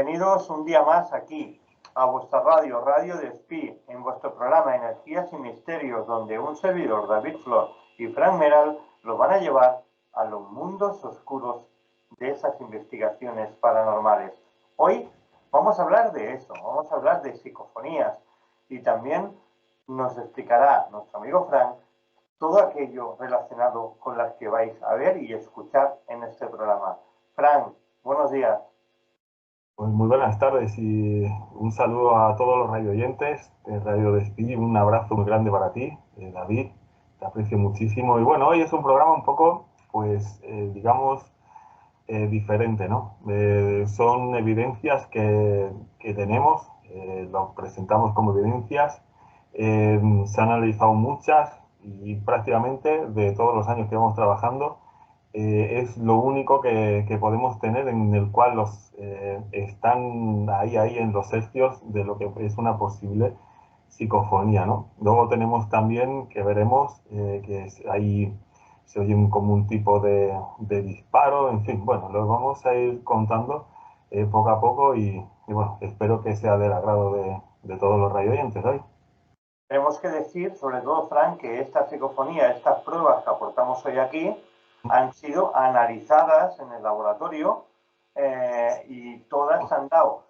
Bienvenidos un día más aquí, a vuestra radio, Radio Despí, en vuestro programa Energías y Misterios, donde un servidor, David Flor y Frank Meral, los van a llevar a los mundos oscuros de esas investigaciones paranormales. Hoy vamos a hablar de eso, vamos a hablar de psicofonías y también nos explicará nuestro amigo Frank todo aquello relacionado con las que vais a ver y escuchar en este programa. Frank, buenos días. Pues muy buenas tardes y un saludo a todos los radioyentes de Radio Despí. Un abrazo muy grande para ti, David. Te aprecio muchísimo. Y bueno, hoy es un programa un poco, pues, digamos, diferente, ¿no? Son evidencias que tenemos, los presentamos como evidencias. Se han analizado muchas y prácticamente de todos los años que vamos trabajando, es lo único que podemos tener en el cual están ahí en los hercios de lo que es una posible psicofonía, ¿no? Luego tenemos también que veremos ahí se oye como un tipo de disparo, en fin, bueno, lo vamos a ir contando poco a poco y bueno, espero que sea del agrado de todos los radioyentes hoy. Tenemos que decir, sobre todo, Frank, que esta psicofonía, estas pruebas que aportamos hoy aquí, han sido analizadas en el laboratorio y todas se han dado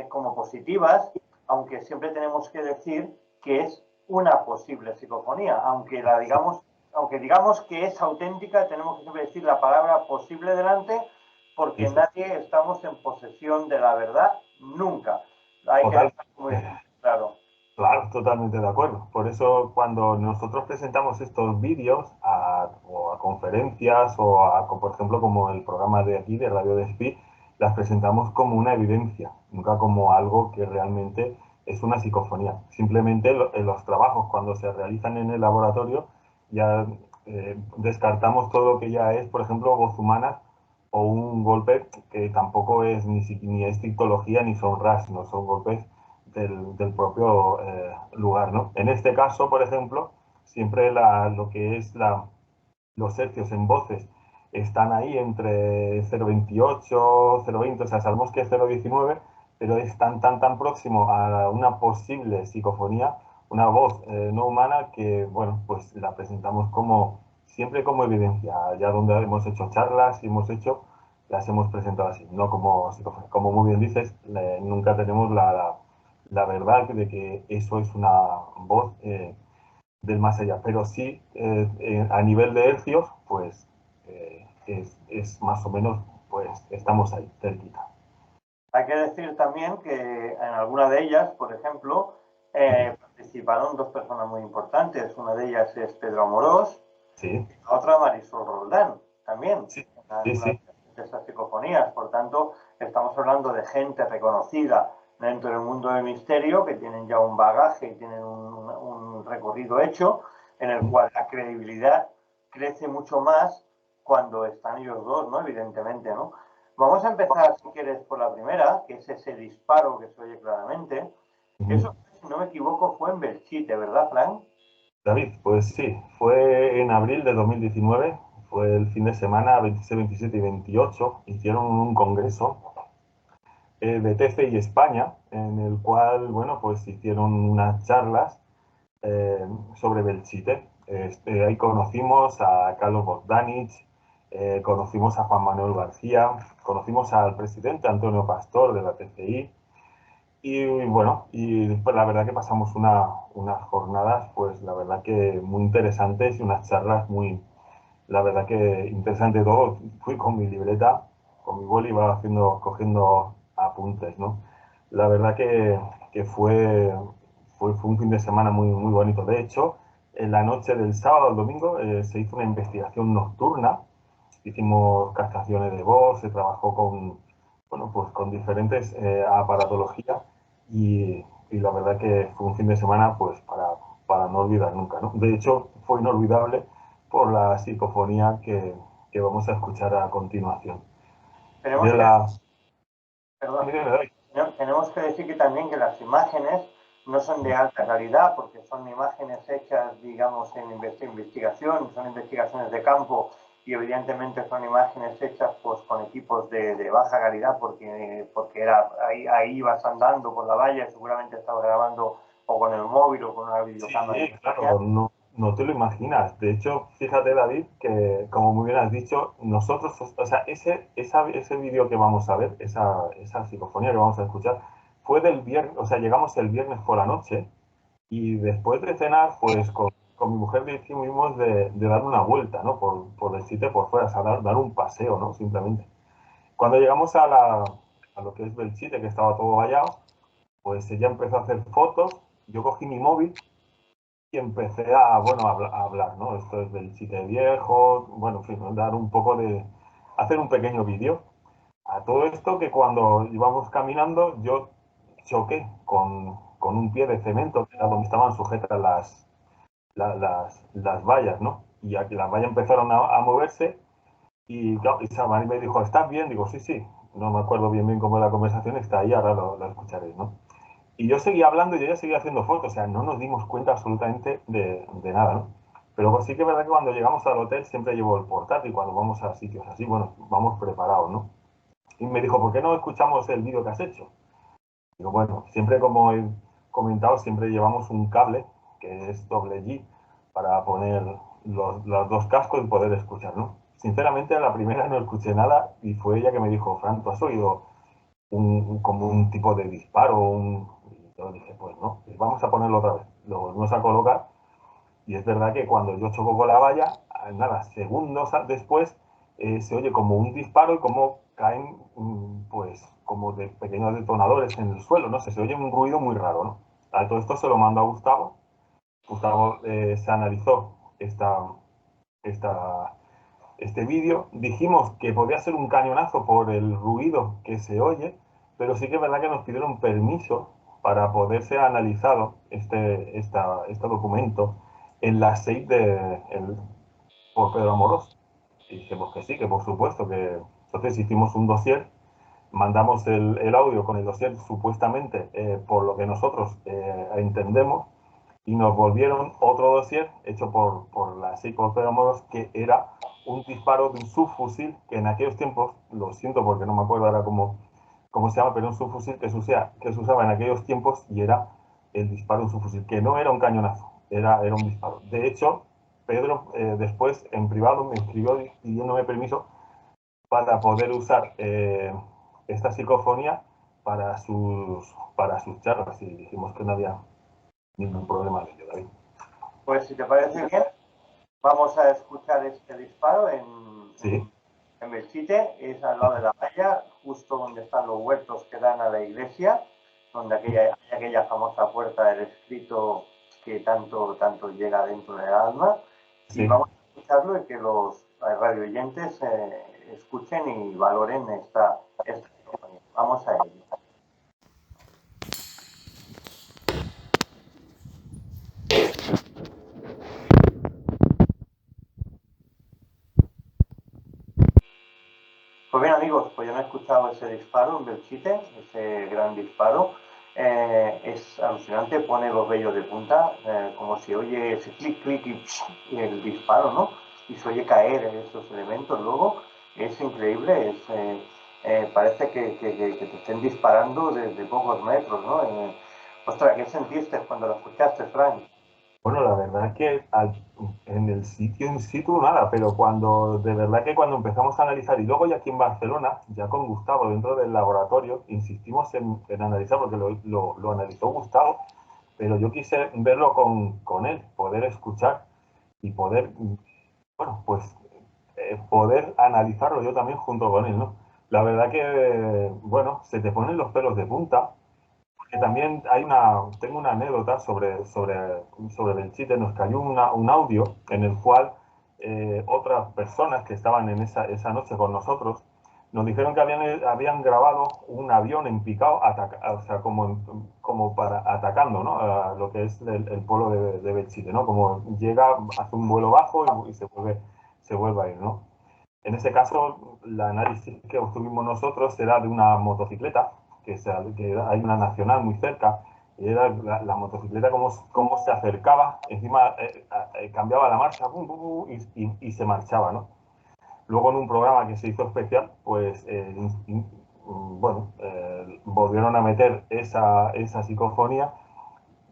como positivas, aunque siempre tenemos que decir que es una posible psicofonía, aunque digamos que es auténtica, tenemos que siempre decir la palabra posible delante, porque Sí. nadie estamos en posesión de la verdad nunca. Hay que dejar muy claro. Claro, totalmente de acuerdo. Por eso cuando nosotros presentamos estos vídeos o a conferencias por ejemplo, como el programa de aquí de Radio Despí, las presentamos como una evidencia, nunca como algo que realmente es una psicofonía. Simplemente en los trabajos, cuando se realizan en el laboratorio, ya descartamos todo lo que ya es, por ejemplo, voz humana o un golpe que tampoco es ni es citología ni son RAS, no son golpes del propio lugar, ¿no? En este caso, por ejemplo, siempre lo que es los hercios en voces están ahí entre 0,28, 0,20, o sea, sabemos que es 0,19, pero es tan próximo a una posible psicofonía, una voz no humana que, bueno, pues la presentamos siempre como evidencia. Ya donde hemos hecho charlas y las hemos presentado así, no como psicofonía. Como muy bien dices, nunca tenemos la verdad de que eso es una voz del más allá, pero sí a nivel de hercios, pues es más o menos, pues estamos ahí, cerquita. Hay que decir también que en alguna de ellas, por ejemplo, participaron dos personas muy importantes. Una de ellas es Pedro Amorós, Sí, y la otra Marisol Roldán, también, sí, en una de esas psicofonías. Por tanto, estamos hablando de gente reconocida dentro del mundo del misterio, que tienen ya un bagaje y tienen un recorrido hecho, en el cual la credibilidad crece mucho más cuando están ellos dos, ¿no? Evidentemente, ¿no? Vamos a empezar, si quieres, por la primera, que es ese disparo que se oye claramente. Eso, si no me equivoco, fue en Belchite, ¿verdad, Frank? David, pues sí, fue en abril de 2019, fue el fin de semana 26, 27 y 28, hicieron un congreso de TC y España, en el cual, bueno, pues hicieron unas charlas sobre Belchite. Ahí conocimos a Carlos Bogdanich, conocimos a Juan Manuel García, conocimos al presidente Antonio Pastor de la TCI y bueno, y pues la verdad que pasamos unas jornadas, pues la verdad que muy interesantes y unas charlas la verdad que interesante todo. Fui con mi libreta, con mi boli, iba cogiendo apuntes, ¿no? La verdad que fue un fin de semana muy bonito. De hecho, en la noche del sábado al domingo se hizo una investigación nocturna. Hicimos captaciones de voz, se trabajó bueno, pues con diferentes aparatologías y la verdad que fue un fin de semana pues para no olvidar nunca, ¿no? De hecho, fue inolvidable por la psicofonía que vamos a escuchar a continuación. Tenemos De que, la... perdón, tenemos que decir que también que las imágenes no son de alta calidad, porque son imágenes hechas, digamos, en investigación, son investigaciones de campo y evidentemente son imágenes hechas pues con equipos de baja calidad porque era ahí ibas andando por la valla y seguramente estabas grabando o con el móvil o con una videocámara. Sí, claro, no te lo imaginas. De hecho, fíjate, David, que como muy bien has dicho, nosotros, o sea, ese vídeo que vamos a ver, esa psicofonía que vamos a escuchar, fue del viernes, o sea, llegamos el viernes por la noche y después de cenar, pues con mi mujer decidimos de dar una vuelta, ¿no? Por el sitio por fuera, o sea, dar un paseo, ¿no? Simplemente. Cuando llegamos a lo que es Belchite, que estaba todo vallado, pues ella empezó a hacer fotos, yo cogí mi móvil y empecé bueno, a hablar, ¿no? Esto es del sitio viejo, bueno, en fin, dar un poco hacer un pequeño vídeo. A todo esto que cuando íbamos caminando yo choqué con un pie de cemento, que era donde estaban sujetas las vallas, ¿no? Y aquí las vallas empezaron a moverse y, claro, y Samari me dijo, ¿estás bien? Digo, sí, sí, no me acuerdo bien cómo la conversación está ahí, ahora lo escucharéis, ¿no? Y yo seguía hablando y ella seguía haciendo fotos, o sea, no nos dimos cuenta absolutamente de nada, ¿no? Pero pues sí que es verdad que cuando llegamos al hotel siempre llevo el portátil, cuando vamos a sitios así, bueno, vamos preparados, ¿no? Y me dijo, ¿por qué no escuchamos el vídeo que has hecho? Digo, bueno, siempre como he comentado, siempre llevamos un cable que es doble G para poner los dos cascos y poder escuchar, ¿no? Sinceramente, a la primera no escuché nada y fue ella que me dijo, Fran, ¿tú has oído como un tipo de disparo? Y yo dije, pues no, pues vamos a ponerlo otra vez. Lo volvimos a colocar y es verdad que cuando yo choco con la valla, nada, segundos después, se oye como un disparo y como caen, pues, como de pequeños detonadores en el suelo, ¿no? Se oye un ruido muy raro, ¿no? A todo esto se lo mando a Gustavo. Gustavo se analizó esta, este vídeo. Dijimos que podía ser un cañonazo por el ruido que se oye, pero sí que es verdad que nos pidieron permiso para poder ser analizado este documento en la SEIT por Pedro Amorós. Y dijimos que sí, que por supuesto, que entonces hicimos un dossier, mandamos el audio con el dossier supuestamente por lo que nosotros entendemos y nos volvieron otro dossier hecho por la SEIT por Pedro Amorós que era un disparo de un subfusil que en aquellos tiempos, lo siento porque no me acuerdo ahora cómo se llama, pero un subfusil que se usaba en aquellos tiempos y era el disparo de un subfusil, que no era un cañonazo, era un disparo. De hecho, Pedro después en privado me escribió pidiéndome permiso para poder usar esta psicofonía para sus charlas y dijimos que no había ningún problema de ello, David. Pues si te parece bien, vamos a escuchar este disparo Sí. en Belchite, es al lado de la valla, justo donde están los huertos que dan a la iglesia, donde hay aquella famosa puerta del escrito que tanto llega dentro del alma. Y Sí. vamos a escucharlo y que los radio oyentes escuchen y valoren esta psicofonía. Vamos a ello. Pues bien, amigos, pues ya me he escuchado ese disparo en Belchite, ese gran disparo. Es alucinante, pone los vellos de punta, como si oye ese clic, clic y el disparo, ¿no? Y se oye caer esos elementos luego. Es increíble, parece que te estén disparando desde pocos metros, ¿no? Ostras, ¿qué sentiste cuando lo escuchaste, Frank? Bueno, la verdad es que en el sitio in situ nada, pero de verdad que cuando empezamos a analizar, y luego ya aquí en Barcelona, ya con Gustavo dentro del laboratorio, insistimos en analizar, porque lo analizó Gustavo, pero yo quise verlo con él, poder escuchar y poder, bueno, pues poder analizarlo yo también junto con él, ¿no? La verdad que, bueno, se te ponen los pelos de punta, que también tengo una anécdota sobre Belchite. Nos cayó un audio en el cual otras personas que estaban en esa noche con nosotros nos dijeron que habían grabado un avión en picado, o sea, como para atacando, ¿no? A lo que es el pueblo de Belchite, ¿no? Como llega, hace un vuelo bajo y se vuelve a ir, ¿no? En ese caso, el análisis que obtuvimos nosotros era de una motocicleta, que hay una nacional muy cerca, y era la motocicleta como se acercaba, encima cambiaba la marcha, pum, pum, pum, y se marchaba, ¿no? luego en un programa que se hizo especial, pues, bueno, volvieron a meter esa psicofonía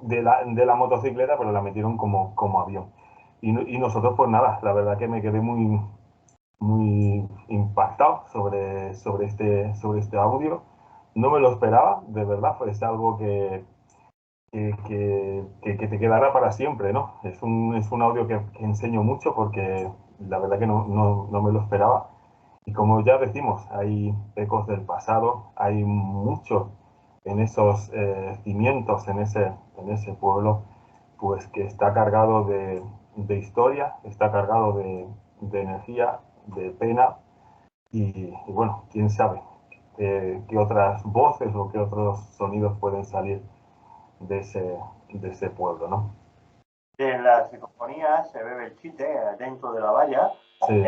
de la motocicleta, pero la metieron como avión. Y nosotros, pues nada, la verdad que me quedé muy impactado sobre este audio. No me lo esperaba, de verdad, pues algo que te quedará para siempre, ¿no? Es un audio que enseño mucho porque la verdad que no me lo esperaba. Y como ya decimos, hay ecos del pasado, hay mucho en esos cimientos, en ese pueblo, pues que está cargado de historia, está cargado de energía, de pena y bueno, quién sabe qué otras voces o qué otros sonidos pueden salir de ese pueblo, ¿no? En la psicofonía se ve Belchite dentro de la valla. Sí,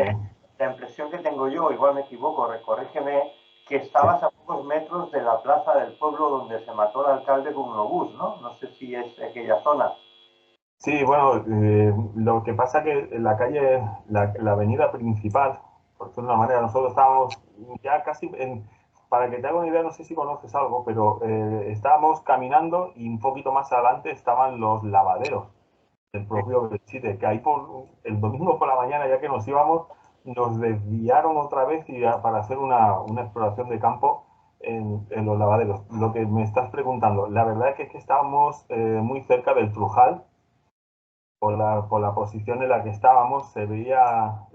La impresión que tengo yo, igual me equivoco, corrígeme, que sí. estabas a pocos metros de la plaza del pueblo donde se mató el alcalde con un obús, ¿no? No sé si es aquella zona. Sí, bueno, lo que pasa que en la calle, la avenida principal, por decirlo de una manera, nosotros estábamos ya casi para que te haga una idea, no sé si conoces algo, pero estábamos caminando y un poquito más adelante estaban los lavaderos del propio Belchite, que ahí el domingo por la mañana, ya que nos íbamos, nos desviaron otra vez para hacer una exploración de campo en los lavaderos. Lo que me estás preguntando, la verdad es que estábamos muy cerca del Trujal, por la posición en la que estábamos, se veía,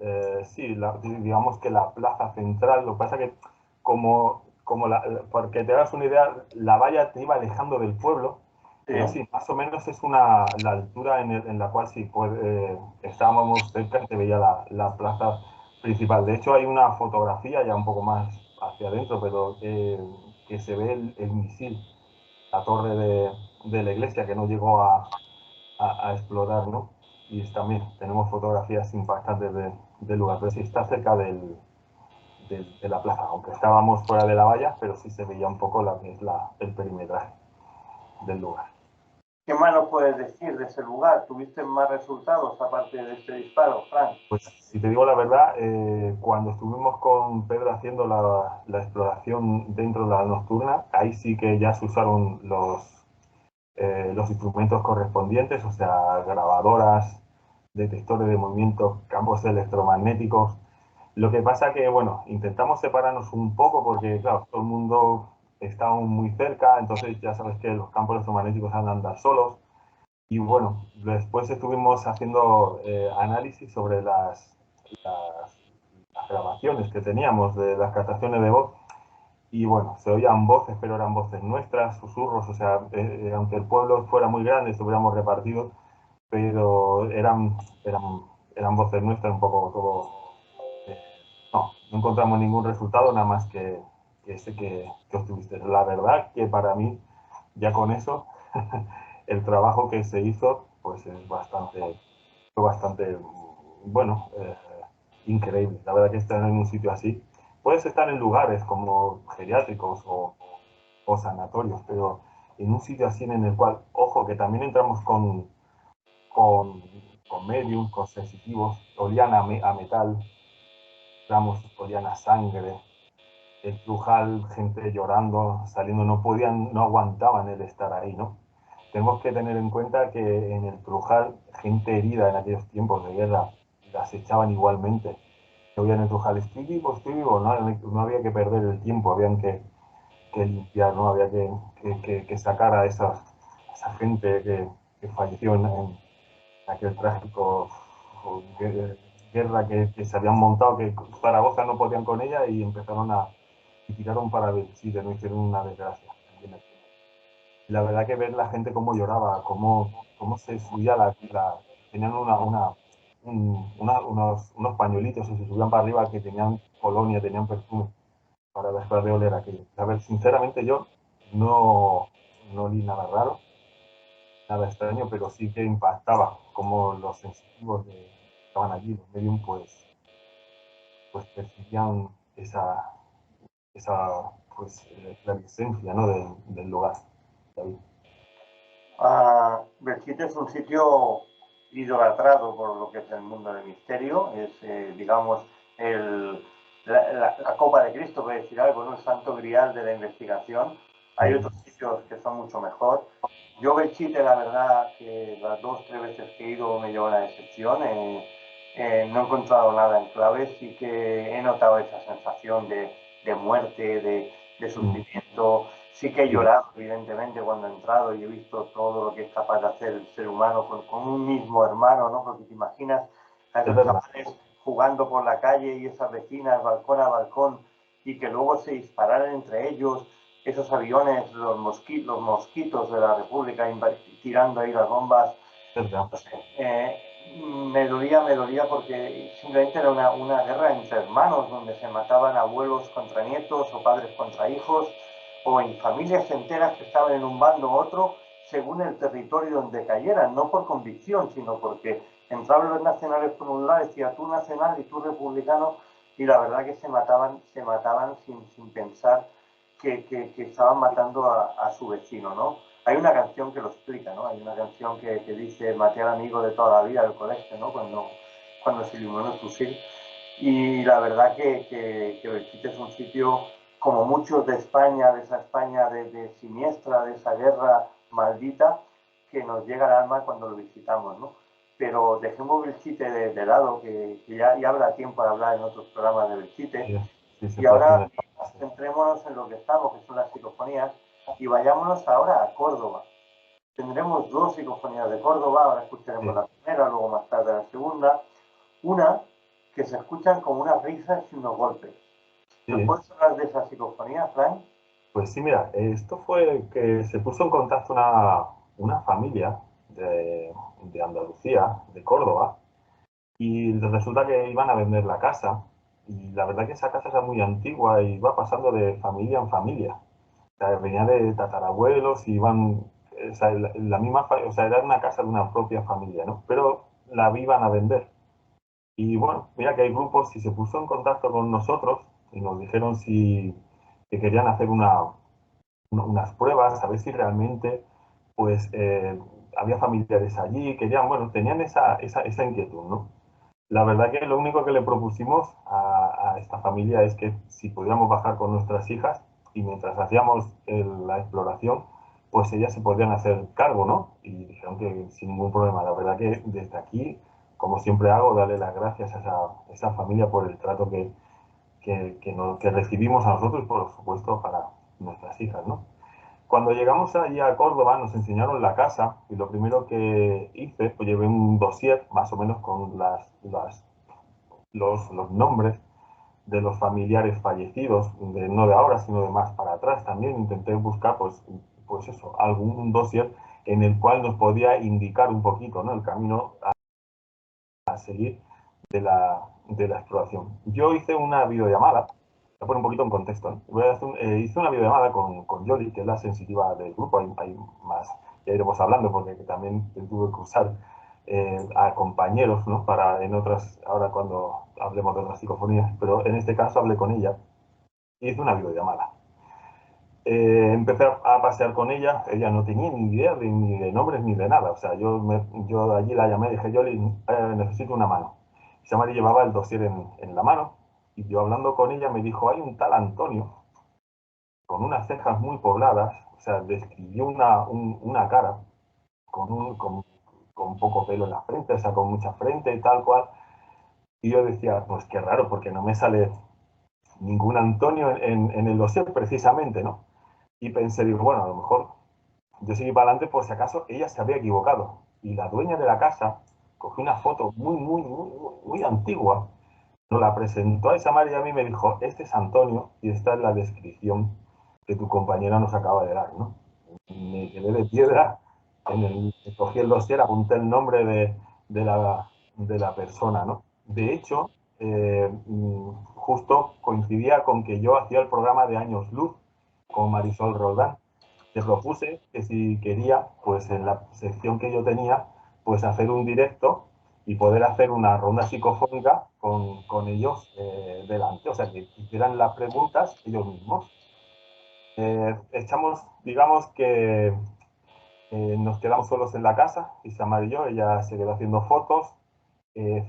sí, digamos que la plaza central. Lo que pasa que, porque te hagas una idea, la valla te iba alejando del pueblo, pero Sí. sí, más o menos es la altura en la cual sí estábamos cerca y se veía la plaza principal. De hecho, hay una fotografía ya un poco más hacia adentro, pero que se ve el misil, la torre de la iglesia que no llegó a explorar, ¿no? Y también tenemos fotografías impactantes del lugar, pero sí está cerca de la plaza, aunque estábamos fuera de la valla, pero sí se veía un poco la que es el perimetraje del lugar. ¿Qué más nos puedes decir de ese lugar? ¿Tuviste más resultados aparte de este disparo, Frank? Pues si te digo la verdad, cuando estuvimos con Pedro haciendo la exploración dentro de la nocturna, ahí sí que ya se usaron los instrumentos correspondientes, o sea, grabadoras, detectores de movimiento, campos electromagnéticos. Lo que pasa que, bueno, intentamos separarnos un poco porque, claro, todo el mundo está muy cerca, entonces ya sabes que los campos electromagnéticos han de andar solos. Y bueno, después estuvimos haciendo análisis sobre las grabaciones que teníamos de las captaciones de voz. Y bueno, se oían voces, pero eran voces nuestras, susurros, o sea, aunque el pueblo fuera muy grande, estuviéramos repartidos, pero eran voces nuestras, un poco todo. eh, no encontramos ningún resultado, nada más que ese que obtuviste. La verdad que para mí, ya con eso, el trabajo que se hizo, pues fue bastante, bueno, increíble. La verdad que estar en un sitio así, puedes estar en lugares como geriátricos o sanatorios, pero en un sitio así en el cual, ojo, que también entramos con, con medium, con sensitivos, olían a metal, entramos, olían a sangre, el Trujal, gente llorando, saliendo, no aguantaban el estar ahí, ¿no? Tenemos que tener en cuenta que en el Trujal, gente herida en aquellos tiempos de guerra, las echaban igualmente. Se oían en el Trujal, estoy vivo, no había que perder el tiempo, habían que limpiar, ¿no? Había que sacar a esa gente que falleció en aquel trágico guerra que se habían montado, que Zaragoza no podían con ella y y tiraron para Belchite, no hicieron una desgracia también aquí. Y la verdad que ver la gente cómo lloraba, cómo se subía tenían unos pañuelitos y se subían para arriba que tenían colonia, tenían perfume para dejar de oler aquello. A ver, sinceramente yo no, no olí nada raro, nada extraño, pero sí que impactaba como los sensitivos que estaban allí, los medium, pues percibían la esencia, ¿no? del lugar. David. Belchite es un sitio idolatrado por lo que es el mundo del misterio. Es, digamos, la Copa de Cristo, por decir algo, ¿no? El santo grial de la investigación. Hay otros sitios que son mucho mejor. Yo Belchite, la verdad, que las 2 o 3 veces que he ido me llevo una decepción. No he encontrado nada en clave, sí que he notado esa sensación de muerte, de sufrimiento. Sí que he llorado, evidentemente, cuando he entrado y he visto todo lo que es capaz de hacer el ser humano con un mismo hermano, ¿no? Porque te imaginas a esos chavales jugando por la calle y esas vecinas, balcón a balcón, y que luego se dispararan entre ellos, esos aviones, los mosquitos de la República tirando ahí las bombas. No sé, me dolía porque simplemente era una guerra entre hermanos, donde se mataban abuelos contra nietos o padres contra hijos, o en familias enteras que estaban en un bando u otro, según el territorio donde cayeran, no por convicción, sino porque entraban los nacionales por un lado, decía tú nacional y tú republicano, y la verdad que se mataban sin pensar que estaban matando a su vecino, ¿no? Hay una canción que lo explica, ¿no? Hay una canción que dice maté al amigo de toda la vida del colegio, ¿no? Cuando se iluminó el fusil. Y la verdad que Belchite es un sitio, como muchos de España, de esa España de siniestra, de esa guerra maldita, que nos llega al alma cuando lo visitamos, ¿no? Pero dejemos Belchite de lado, que ya habrá tiempo de hablar en otros programas de Belchite. Y ahora centrémonos en lo que estamos, que son las psicofonías, y vayámonos ahora a Córdoba. Tendremos 2 psicofonías de Córdoba, ahora escucharemos la primera, luego más tarde la segunda. Una que se escuchan como unas risas y unos golpes. ¿Nos puedes hablar de esa psicofonía, Frank? Pues sí, mira, esto fue que se puso en contacto una familia de Andalucía, de Córdoba, y resulta que iban a vender la casa, y la verdad que esa casa era muy antigua y iba pasando de familia en familia. O sea, venía de tatarabuelos y iban, o sea, la misma, o sea, era una casa de una propia familia, ¿no? Pero la iban a vender. Y bueno, mira que hay grupos, si se puso en contacto con nosotros y nos dijeron si que querían hacer unas pruebas, a ver si realmente pues había familiares allí, querían, bueno, tenían esa inquietud, ¿no? La verdad que lo único que le propusimos a esta familia es que si pudiéramos bajar con nuestras hijas y mientras hacíamos la exploración, pues ellas se podían hacer cargo, ¿no? Y dijeron que sin ningún problema. La verdad que desde aquí, como siempre hago, darle las gracias a esa familia por el trato que recibimos a nosotros y por supuesto para nuestras hijas, ¿no? Cuando llegamos allí a Córdoba nos enseñaron la casa y lo primero que hice, pues llevé un dossier más o menos con los nombres de los familiares fallecidos, no de ahora, sino de más para atrás. También intenté buscar, pues eso, algún dossier en el cual nos podía indicar un poquito, ¿no? El camino a seguir de la exploración. Yo hice una videollamada, voy a poner un poquito en contexto, ¿no? Hice una videollamada con Yoli, que es la sensitiva del grupo, hay más, ya iremos hablando, porque también tuve que usar a compañeros, ¿no? Para en otras, ahora cuando hablemos de otras psicofonías, pero en este caso hablé con ella y hice una videollamada. Empecé a pasear con ella no tenía ni idea ni de nombres ni de nada, o sea, yo allí la llamé y dije, Yoli, necesito una mano. Samari llevaba el dossier en la mano y yo hablando con ella me dijo, hay un tal Antonio con unas cejas muy pobladas, o sea, describió una cara con poco pelo en la frente, o sea, con mucha frente y tal cual. Y yo decía, pues qué raro, porque no me sale ningún Antonio en el dossier precisamente, ¿no? Y pensé, digo, bueno, a lo mejor yo seguí para adelante por si acaso ella se había equivocado. Y la dueña de la casa cogió una foto muy antigua, nos la presentó a Isamar y a mí me dijo, este es Antonio y esta es la descripción que tu compañera nos acaba de dar, ¿no? Me quedé de piedra, cogí el dossier, apunté el nombre de la persona, ¿no? De hecho, justo coincidía con que yo hacía el programa de Años Luz con Marisol Roldán. Le propuse que si quería, pues en la sección que yo tenía, pues hacer un directo y poder hacer una ronda psicofónica con ellos delante, o sea, que hicieran las preguntas ellos mismos. Digamos que nos quedamos solos en la casa, Isamar y yo, ella se quedó haciendo fotos,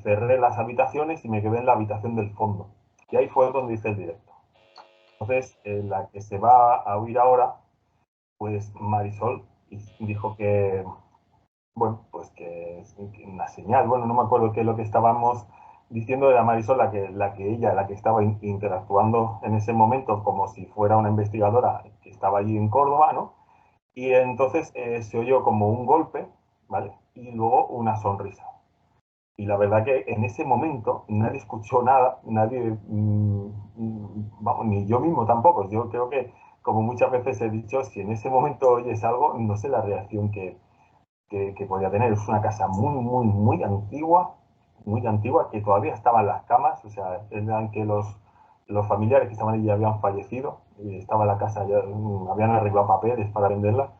cerré las habitaciones y me quedé en la habitación del fondo. Y ahí fue donde hice el directo. Entonces, la que se va a oír ahora, pues Marisol dijo que, bueno, pues que una señal, bueno, no me acuerdo qué es lo que estábamos diciendo, era Marisol la que estaba interactuando en ese momento como si fuera una investigadora que estaba allí en Córdoba, ¿no? Y entonces se oyó como un golpe, ¿vale? Y luego una sonrisa. Y la verdad que en ese momento nadie escuchó nada, nadie, vamos, ni yo mismo tampoco. Yo creo que, como muchas veces he dicho, si en ese momento oyes algo, no sé la reacción que podía tener. Es una casa muy antigua, que todavía estaban las camas, o sea, eran que los familiares que estaban allí ya habían fallecido, y estaba la casa, ya habían arreglado papeles para venderla,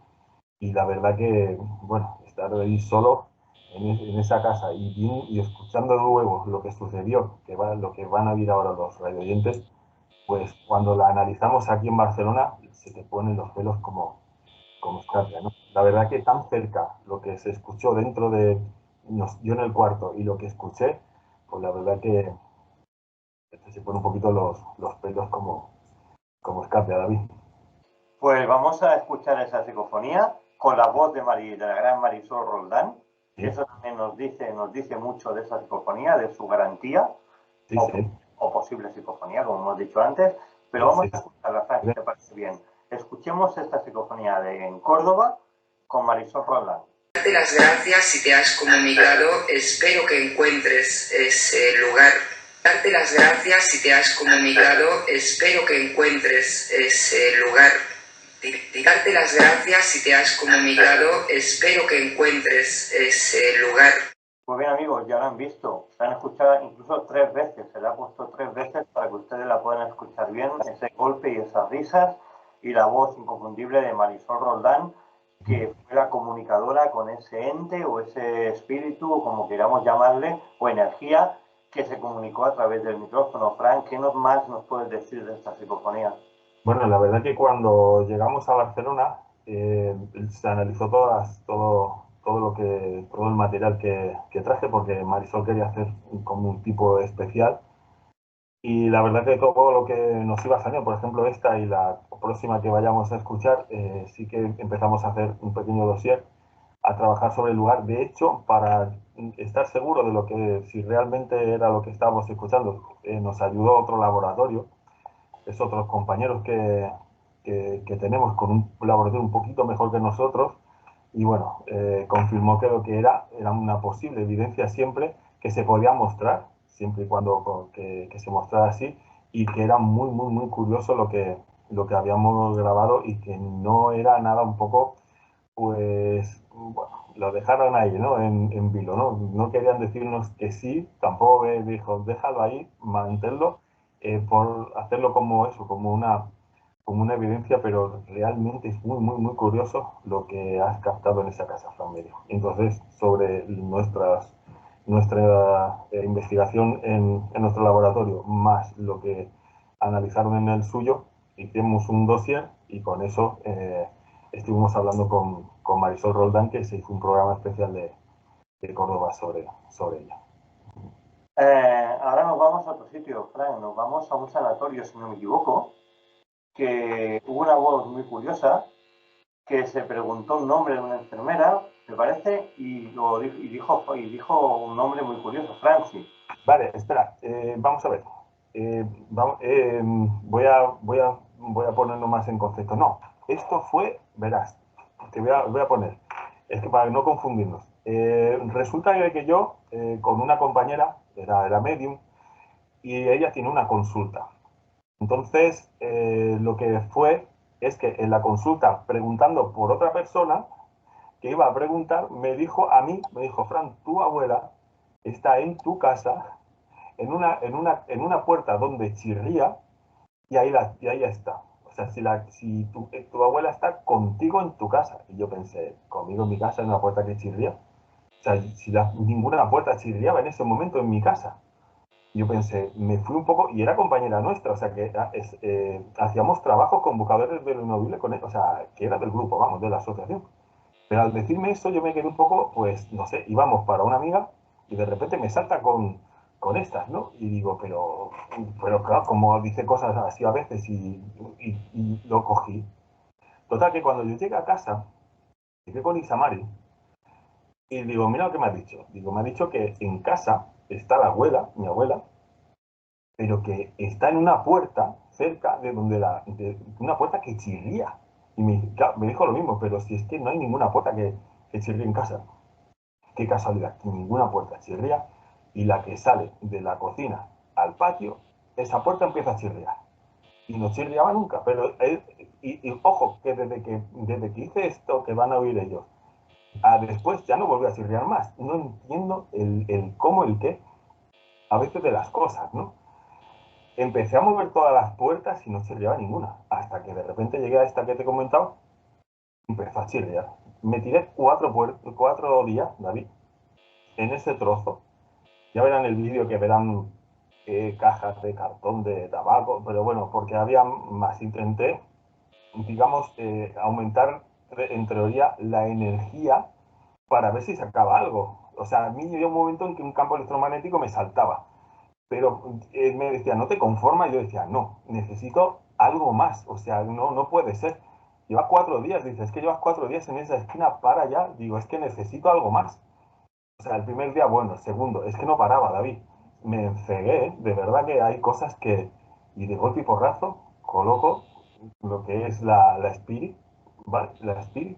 y la verdad que, bueno, estar ahí solo en esa casa y escuchando luego lo que sucedió, lo que van a vivir ahora los radioyentes, pues cuando la analizamos aquí en Barcelona, se te ponen los pelos como escarpia, ¿no? La verdad que tan cerca lo que se escuchó dentro de yo en el cuarto y lo que escuché, pues la verdad que se ponen un poquito los pelos como escarpia, David. Pues vamos a escuchar esa psicofonía con la voz de la gran Marisol Roldán. Sí, Eso también nos dice mucho de esa psicofonía, de su garantía sí, sí, o posible psicofonía, como hemos dicho antes. Pero sí, vamos sí, a escucharla, Frank, si sí. te parece bien. Escuchemos esta psicofonía en Córdoba con Marisol Roldán. Darte las gracias si te has comunicado, espero que encuentres ese lugar. Darte las gracias si te has comunicado, espero que encuentres ese lugar. Darte las gracias si te has comunicado, espero que encuentres ese lugar. Pues bien, amigos, ya la han visto, la han escuchado incluso 3 veces, se la ha puesto 3 veces para que ustedes la puedan escuchar bien, ese golpe y esas risas, y la voz inconfundible de Marisol Roldán, que fue la comunicadora con ese ente o ese espíritu, o como queramos llamarle, o energía, que se comunicó a través del micrófono. Frank, ¿qué más nos puedes decir de esta psicofonía? Bueno, la verdad que cuando llegamos a Barcelona se analizó todo el material que traje, porque Marisol quería hacer como un tipo especial. Y la verdad que todo lo que nos iba saliendo, por ejemplo esta y la próxima que vayamos a escuchar, sí que empezamos a hacer un pequeño dossier, a trabajar sobre el lugar. De hecho, para estar seguro de si realmente era lo que estábamos escuchando, nos ayudó otro laboratorio, es otros compañeros que tenemos con un laboratorio un poquito mejor que nosotros, y bueno, confirmó que lo que era una posible evidencia siempre que se podía mostrar, siempre y cuando que se mostrara así, y que era muy curioso lo que habíamos grabado, y que no era nada un poco, pues, bueno, lo dejaron ahí, ¿no? En vilo, ¿no? No querían decirnos que sí, tampoco dijo, déjalo ahí, manténlo, por hacerlo como eso, como una evidencia, pero realmente es muy curioso lo que has captado en esa casa, Fran Medio. Entonces, sobre nuestra investigación en nuestro laboratorio, más lo que analizaron en el suyo, hicimos un dossier, y con eso estuvimos hablando con Marisol Roldán, que se hizo un programa especial de Córdoba sobre ella. Ahora nos vamos a otro sitio, Frank, nos vamos a un sanatorio, si no me equivoco, que hubo una voz muy curiosa que se preguntó un nombre de una enfermera, me parece, y dijo un nombre muy curioso, Francis. Vale, espera, vamos a ver. Voy a ponerlo más en concepto. No, esto fue, verás, voy a poner, es que para no confundirnos. Resulta que yo, con una compañera, era medium, y ella tiene una consulta. Entonces, lo que fue es que en la consulta, preguntando por otra persona que iba a preguntar, me dijo, Fran, tu abuela está en tu casa, en una puerta donde chirría, y ahí está. O sea, si tu abuela está contigo en tu casa. Y yo pensé, conmigo en mi casa, en una puerta que chirría. O sea, si ninguna puerta chirriaba en ese momento en mi casa. Yo pensé, me fui un poco, y era compañera nuestra, o sea, que hacíamos trabajos con buscadores del inmobiliario con él, o sea, que era del grupo, vamos, de la asociación. Pero al decirme eso, yo me quedé un poco, pues, no sé, íbamos para una amiga, y de repente me salta con estas, ¿no? Y digo, pero claro, como dice cosas así a veces y lo cogí. Total, que cuando yo llegué a casa, llegué con Isamari y digo, mira lo que me ha dicho. Digo, me ha dicho que en casa está la abuela, mi abuela, pero que está en una puerta cerca de donde una puerta que chirría. Y claro, me dijo lo mismo, pero si es que no hay ninguna puerta que chirríe en casa. Qué casualidad, que ninguna puerta chirría y la que sale de la cocina al patio, esa puerta empieza a chirriar. Y no chirriaba nunca, pero ojo, que desde que hice esto, que van a oír ellos, después ya no volvió a chirriar más. No entiendo el cómo, el qué, a veces de las cosas, ¿no? Empecé a mover todas las puertas y no chirriaba ninguna, hasta que de repente llegué a esta que te he comentado, empezó a chirriar. Me tiré 4 días, David, en ese trozo. Ya verán el vídeo, que verán cajas de cartón de tabaco, pero bueno, porque había más. Intenté, digamos, aumentar en teoría la energía para ver si sacaba algo. O sea, a mí llegó un momento en que un campo electromagnético me saltaba, pero me decía, ¿no te conformas? Y yo decía, no, necesito algo más. O sea, no puede ser. Llevas 4 días, dices, es que llevas 4 días en esa esquina, para ya. Digo, es que necesito algo más. O sea, el primer día, bueno, el segundo, es que no paraba, David. Me encegué, ¿eh? De verdad que hay cosas que... Y de golpe y porrazo, coloco lo que es la Spirit, ¿vale? La Spirit,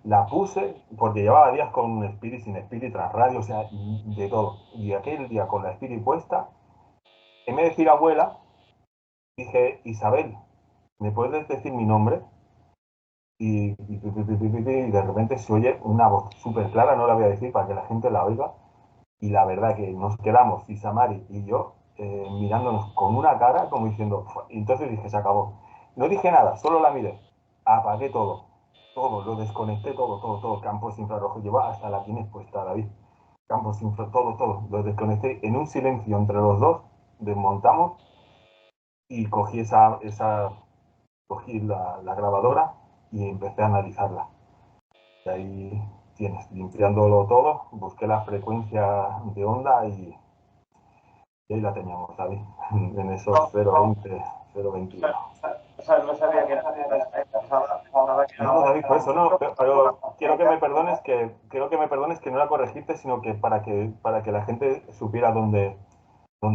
la puse, porque llevaba días con Spirit, sin Spirit, tras radio, o sea, de todo. Y aquel día con la Spirit puesta, en vez de decir abuela, dije, Isabel, ¿me puedes decir mi nombre? Y de repente se oye una voz súper clara, no la voy a decir para que la gente la oiga. Y la verdad que nos quedamos, Isamari y yo, mirándonos con una cara como diciendo, y entonces dije, se acabó. No dije nada, solo la miré. Apagué todo, lo desconecté todo, campos infrarrojos. Lleva hasta la tienes puesta, David. Campos infrarrojos, todo. Lo desconecté en un silencio entre los dos, desmontamos y cogí la grabadora y empecé a analizarla. Y ahí tienes, limpiándolo todo, busqué la frecuencia de onda y ahí la teníamos, David, en esos No, 0,20, o 0,21. sea, no sabía que era pensaba que era No, David, por eso no, pero quiero que me perdones ¿no? que no la corregiste, sino que para que la gente supiera dónde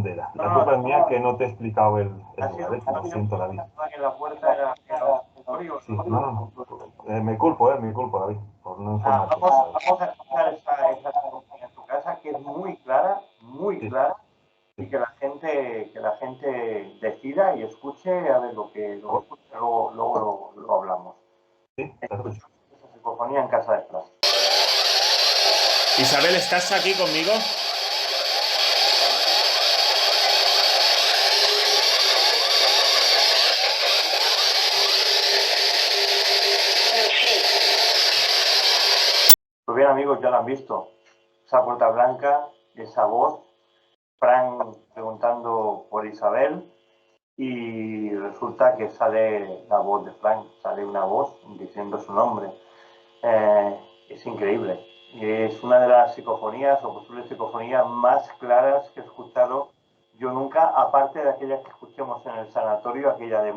era. No, La no, culpa es mía que no te he explicado el ha lugar, sido, lo siento, David. pensaba que la puerta era un escritorio. Sí, no. Me culpo, David, por no informarte. Vamos a escuchar esa sinfonía en tu casa, que es muy Sí, clara, y sí. que la gente decida y escuche a ver lo que escuche, luego lo hablamos. Sí, claro que sí. Esa psicofonía en casa de Fran. Isabel, ¿estás aquí conmigo? Pues bien, amigos, ya lo han visto. Esa puerta blanca, esa voz, Fran preguntando por Isabel, y resulta que sale la voz de Frank, sale una voz diciendo su nombre. Es increíble. Es una de las psicofonías o posibles psicofonías más claras que he escuchado yo nunca, aparte de aquella que escuchamos en el sanatorio, aquella de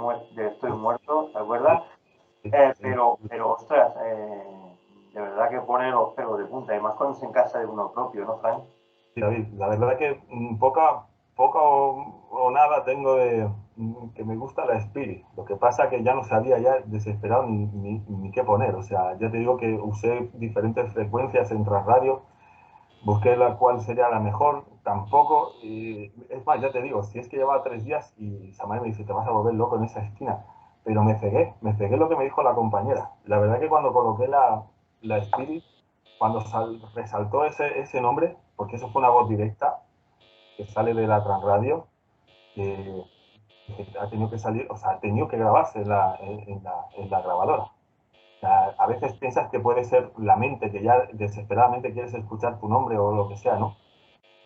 Estoy muerto, ¿te acuerdas? Sí, Ostras, de verdad que pone los pelos de punta, y más cuando es en casa de uno propio, ¿no, Frank? sí, David, la verdad que poca o nada tengo que me gusta la Spirit. Lo que pasa que ya no sabía ya desesperado ni qué poner. O sea, ya te digo que usé diferentes frecuencias en radio, busqué la cual sería la mejor, tampoco. Y es más, ya te digo, si es que llevaba 3 días y Samay me dice, te vas a volver loco en esa esquina. Pero me cegué lo que me dijo la compañera. La verdad que cuando coloqué la Spirit, cuando resaltó ese nombre, porque eso fue una voz directa que sale de la Transradio, que ha tenido que salir, o sea, ha tenido que grabarse en la grabadora. O sea, a veces piensas que puede ser la mente, que ya desesperadamente quieres escuchar tu nombre o lo que sea, ¿no?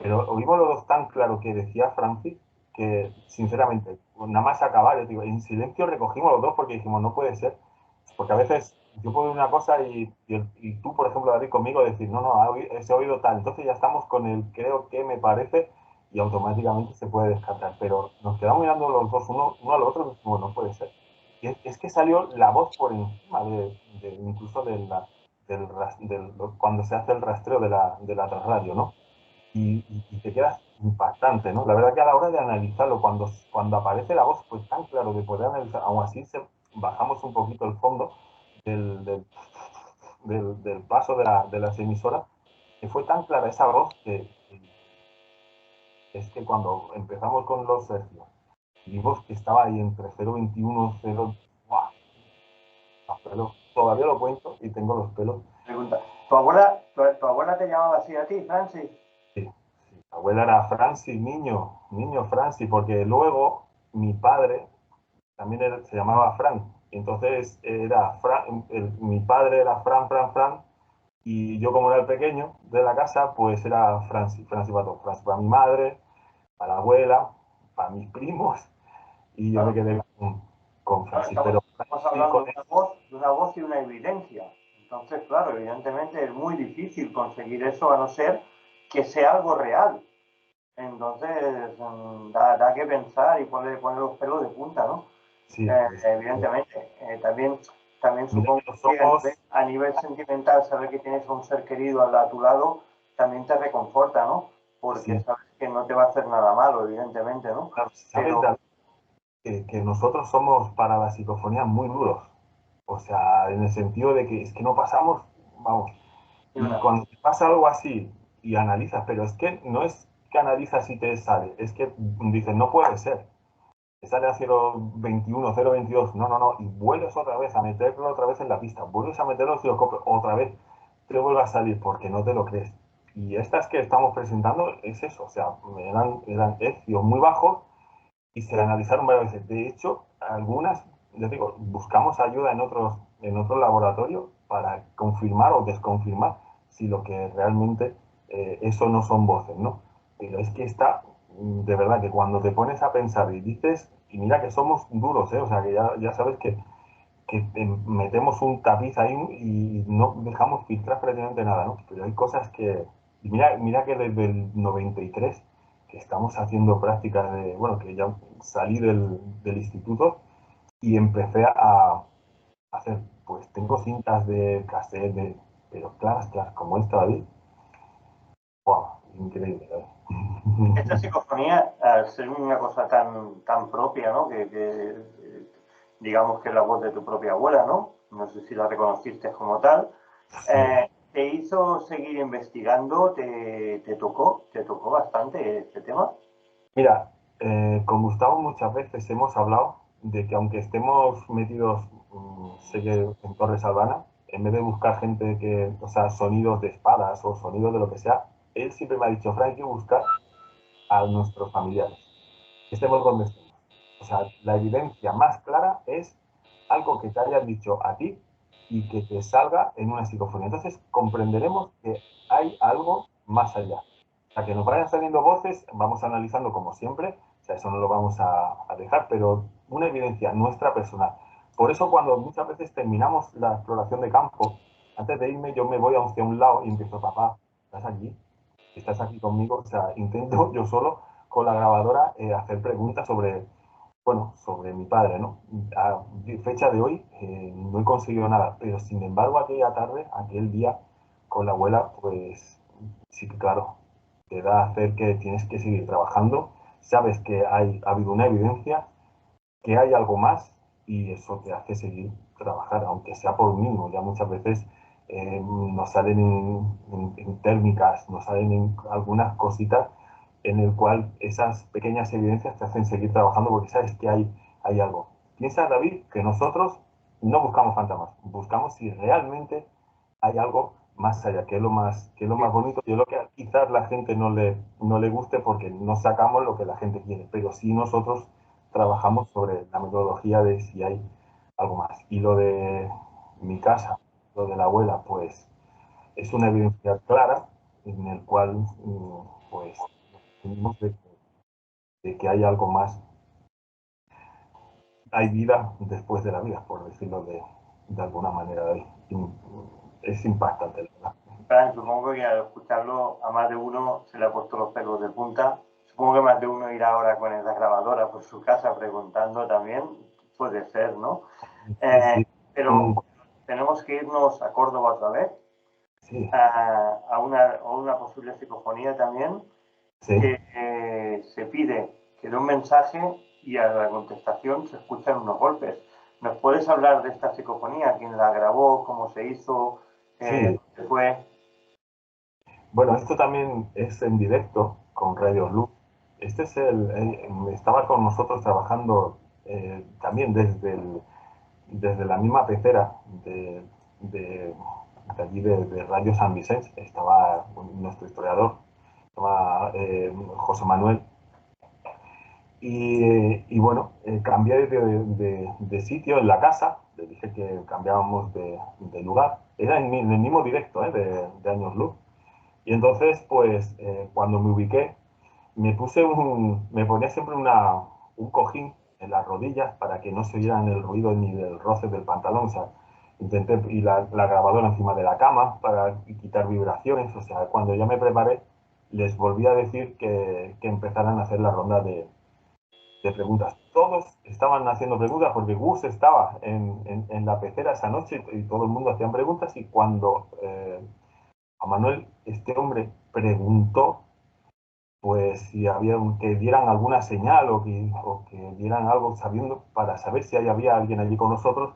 Pero oímos los dos tan claro que decía Francis, que sinceramente, nada más acabar, yo digo, en silencio recogimos los dos porque dijimos, no puede ser, porque a veces yo puedo ver una cosa y tú, por ejemplo, David, conmigo decir, no, no, se ha oído tal. Entonces ya estamos con el creo que me parece y automáticamente se puede descartar. Pero nos quedamos mirando los dos uno al otro y decimos, no puede ser. Y es que salió la voz por encima incluso cuando se hace el rastreo de la radio, ¿no? Y te quedas impactante, ¿no? La verdad que a la hora de analizarlo, cuando aparece la voz, pues tan claro de poder analizar, aún así bajamos un poquito el fondo del, del, del paso de las emisoras, que fue tan clara esa voz que es que cuando empezamos con los hercios, vimos que estaba ahí entre 0,21, 0, ¡buah! Los pelos, todavía lo cuento y tengo los pelos. Pregunta, tu abuela te llamaba así a ti, Francis? Sí, sí. La abuela era Francis, niño Francis, porque luego mi padre también se llamaba Frank. Entonces era mi padre era Fran, y yo como era el pequeño de la casa, pues era Francis para todos. Francis para mi madre, para la abuela, para mis primos, y yo me Claro. quedé con Claro, Francis. Pero estamos Francis hablando con de una voz y una evidencia. Entonces, claro, evidentemente es muy difícil conseguir eso a no ser que sea algo real. Entonces, da que pensar y poner los pelos de punta, ¿no? sí, Evidentemente. También mira supongo que lo que somos, a nivel sentimental, saber que tienes a un ser querido a tu lado también te reconforta, ¿no? Porque sí, sabes que no te va a hacer nada malo, evidentemente, ¿no? claro, sabes, Pero, David, que nosotros somos para la psicofonía muy duros. O sea, en el sentido de que es que no pasamos, vamos, y y una, cuando te pasa algo así y analizas, pero es que no es que analizas y te sale, es que dices, no puede ser. Te sale a 0,21, 0,22, no, no, no, y vuelves otra vez a meterlo otra vez en la pista, vuelves a meterlo en el osciloscopio, otra vez te vuelve a salir porque no te lo crees. Y estas que estamos presentando es eso, o sea, eran hercios muy bajos y se analizaron varias veces. De hecho, algunas, les digo, buscamos ayuda en otros laboratorios para confirmar o desconfirmar si lo que realmente eso no son voces, ¿no? Pero es que está, de verdad, que cuando te pones a pensar y dices, y mira que somos duros, ¿eh? O sea, que ya sabes que metemos un tapiz ahí y no dejamos filtrar prácticamente nada, ¿no? Pero hay cosas que, y mira que desde el 93 que estamos haciendo prácticas bueno, que ya salí del instituto y empecé a hacer, pues tengo cintas de cassette, pero claras, como esta, David, wow, increíble, esta ¿eh? psicofonía, al ser una cosa tan propia, ¿no? Digamos que es la voz de tu propia abuela, ¿no? No sé si la reconociste como tal. Sí. ¿Te hizo seguir investigando? ¿Te tocó bastante este tema? Mira, con Gustavo muchas veces hemos hablado de que aunque estemos metidos, sé que en Torres Albana, en vez de buscar gente o sea, sonidos de espadas o sonidos de lo que sea, él siempre me ha dicho, Frank, hay que buscar a nuestros familiares, estemos donde estemos. O sea, la evidencia más clara es algo que te hayan dicho a ti y que te salga en una psicofonía. Entonces comprenderemos que hay algo más allá. O sea, que nos vayan saliendo voces, vamos analizando como siempre, o sea, eso no lo vamos a dejar, pero una evidencia nuestra personal. Por eso cuando muchas veces terminamos la exploración de campo, antes de irme yo me voy hacia un lado y empiezo, papá, ¿estás aquí? ¿Estás aquí conmigo? O sea, intento yo solo con la grabadora hacer preguntas sobre mi padre, ¿no? A fecha de hoy no he conseguido nada, pero sin embargo aquella tarde, aquel día con la abuela, pues sí que claro, te da a hacer que tienes que seguir trabajando, sabes que ha habido una evidencia, que hay algo más y eso te hace seguir trabajar, aunque sea por mínimo. Ya muchas veces nos salen en térmicas, nos salen en algunas cositas en el cual esas pequeñas evidencias te hacen seguir trabajando porque sabes que hay algo. Piensa, David, que nosotros no buscamos fantasmas, buscamos si realmente hay algo más allá, que es lo más bonito, y es lo que quizás la gente no le guste porque no sacamos lo que la gente quiere, pero sí nosotros trabajamos sobre la metodología de si hay algo más. Y lo de mi casa, lo de la abuela, pues es una evidencia clara en el cual pues tenemos de que hay algo más, hay vida después de la vida, por decirlo de alguna manera, David. Es impactante, ¿verdad? Fran, supongo que al escucharlo a más de uno se le ha puesto los pelos de punta. Supongo que más de uno irá ahora con la grabadora por su casa preguntando también. Puede ser, ¿no? Sí, sí. Pero tenemos que irnos a Córdoba otra vez, Sí, a una posible psicofonía también, sí. que se pide que dé un mensaje y a la contestación se escuchan unos golpes. ¿Nos puedes hablar de esta psicofonía? ¿Quién la grabó? ¿Cómo se hizo? Sí. ¿Dónde fue? Bueno, esto también es en directo con Radio Luz. Este es estaba con nosotros trabajando también desde la misma pecera de, de allí de Radio San Vicente. Estaba nuestro historiador, se llama José Manuel. Y bueno, cambié de sitio en la casa, le dije que cambiábamos de lugar. Era en el mismo directo de Años Luz. Y entonces, pues, cuando me ubiqué, me ponía siempre un cojín en las rodillas para que no se oyeran el ruido ni del roce del pantalón. O sea, intenté, y la grabadora encima de la cama para quitar vibraciones. O sea, cuando ya me preparé, les volví a decir que empezaran a hacer la ronda de preguntas. Todos estaban haciendo preguntas porque Gus estaba en la pecera esa noche y todo el mundo hacían preguntas. Y cuando a Manuel, este hombre preguntó, pues si había que dieran alguna señal o que dieran algo sabiendo para saber si había alguien allí con nosotros,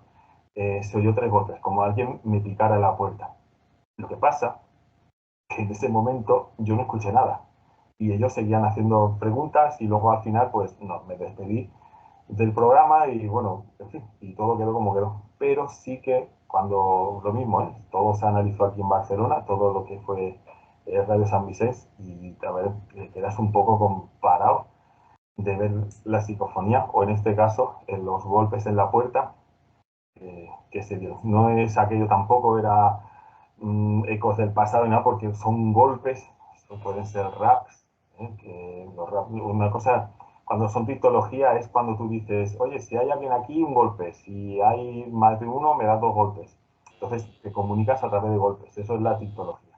se oyó 3 golpes, como alguien me picara la puerta. Lo que pasa que en ese momento yo no escuché nada y ellos seguían haciendo preguntas y luego al final pues no, me despedí del programa y bueno, en fin, y todo quedó como quedó. Pero sí que cuando lo mismo, todo se analizó aquí en Barcelona, todo lo que fue Radio San Vicente y a ver, quedas un poco comparado de ver la psicofonía o en este caso en los golpes en la puerta que se dio. No es aquello tampoco, era ecos del pasado y nada, porque son golpes, pueden ser raps, que los raps, una cosa, cuando son titología es cuando tú dices, oye, si hay alguien aquí, un golpe, si hay más de uno, me das 2 golpes. Entonces te comunicas a través de golpes, eso es la titología.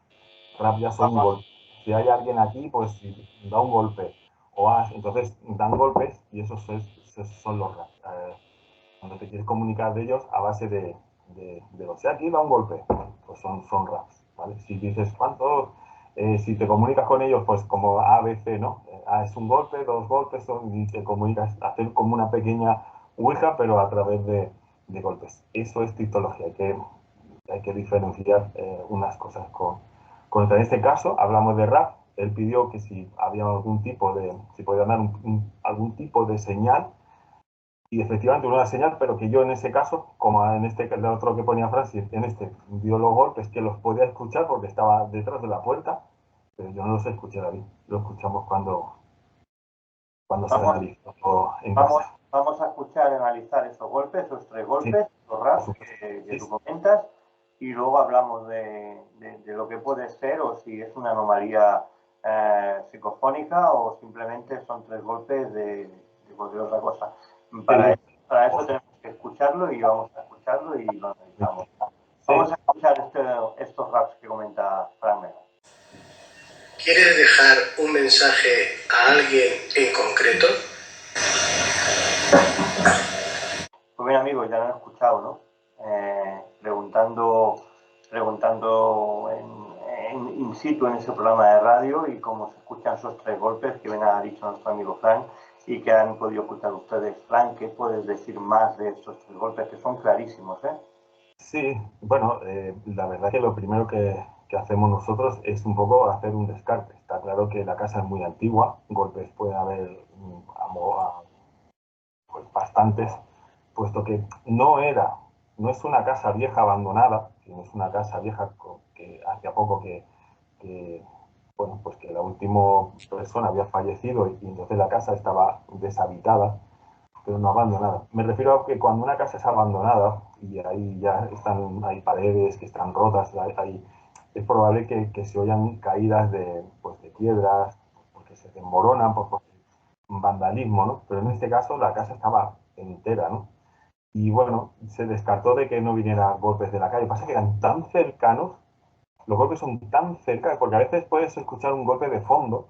Rap ya son golpes. Si hay alguien aquí, pues da un golpe. Entonces dan golpes y esos son los rap. Cuando te quieres comunicar de ellos a base de o sea, aquí da un golpe, pues son raps, ¿vale? Si dices cuánto, si te comunicas con ellos, pues como A, B, C, ¿no? A es un golpe, 2 golpes, y te comunicas, hacer como una pequeña ouija, pero a través de golpes. Eso es titología, hay que diferenciar unas cosas con otra. En este caso, hablamos de rap, él pidió que si había si podía dar algún tipo de señal y efectivamente una señal, pero que yo en ese caso, como en el otro que ponía Francis, en este dio los golpes que los podía escuchar porque estaba detrás de la puerta, pero yo no los escuché, David. Lo escuchamos cuando se Vamos, analizó en vamos, casa. vamos a escuchar, analizar esos golpes, esos 3 golpes, Sí, los por raps supuesto. que Sí, tú sí. comentas, y luego hablamos de lo que puede ser o si es una anomalía psicofónica o simplemente son 3 golpes de cualquier otra cosa. Para, Sí. eso- para eso tenemos que escucharlo y vamos a escucharlo y lo analizamos. Sí. Vamos a escuchar estos raps que comenta Frank Mera. ¿Quieres dejar un mensaje a alguien en concreto? Pues bien, amigos, ya lo han escuchado, ¿no? Preguntando in situ en ese programa de radio y cómo se escuchan esos 3 golpes que bien ha dicho nuestro amigo Frank y que han podido escuchar ustedes. Frank, ¿qué puedes decir más de estos 3 golpes que son clarísimos, eh? Sí, bueno, la verdad que lo primero que hacemos nosotros es un poco hacer un descarte. Está claro que la casa es muy antigua, golpes puede haber pues bastantes, puesto que no es una casa vieja abandonada, sino es una casa vieja que hacía poco que, bueno, pues que la última persona había fallecido y entonces la casa estaba deshabitada, pero no abandonada. Me refiero a que cuando una casa es abandonada y ahí ya hay paredes que están rotas, es probable que se oyan caídas de piedras, porque se desmoronan, por vandalismo, ¿no? Pero en este caso la casa estaba entera, ¿no? Y bueno, se descartó de que no viniera golpes de la calle. Pasa que eran tan cercanos, los golpes son tan cerca, porque a veces puedes escuchar un golpe de fondo.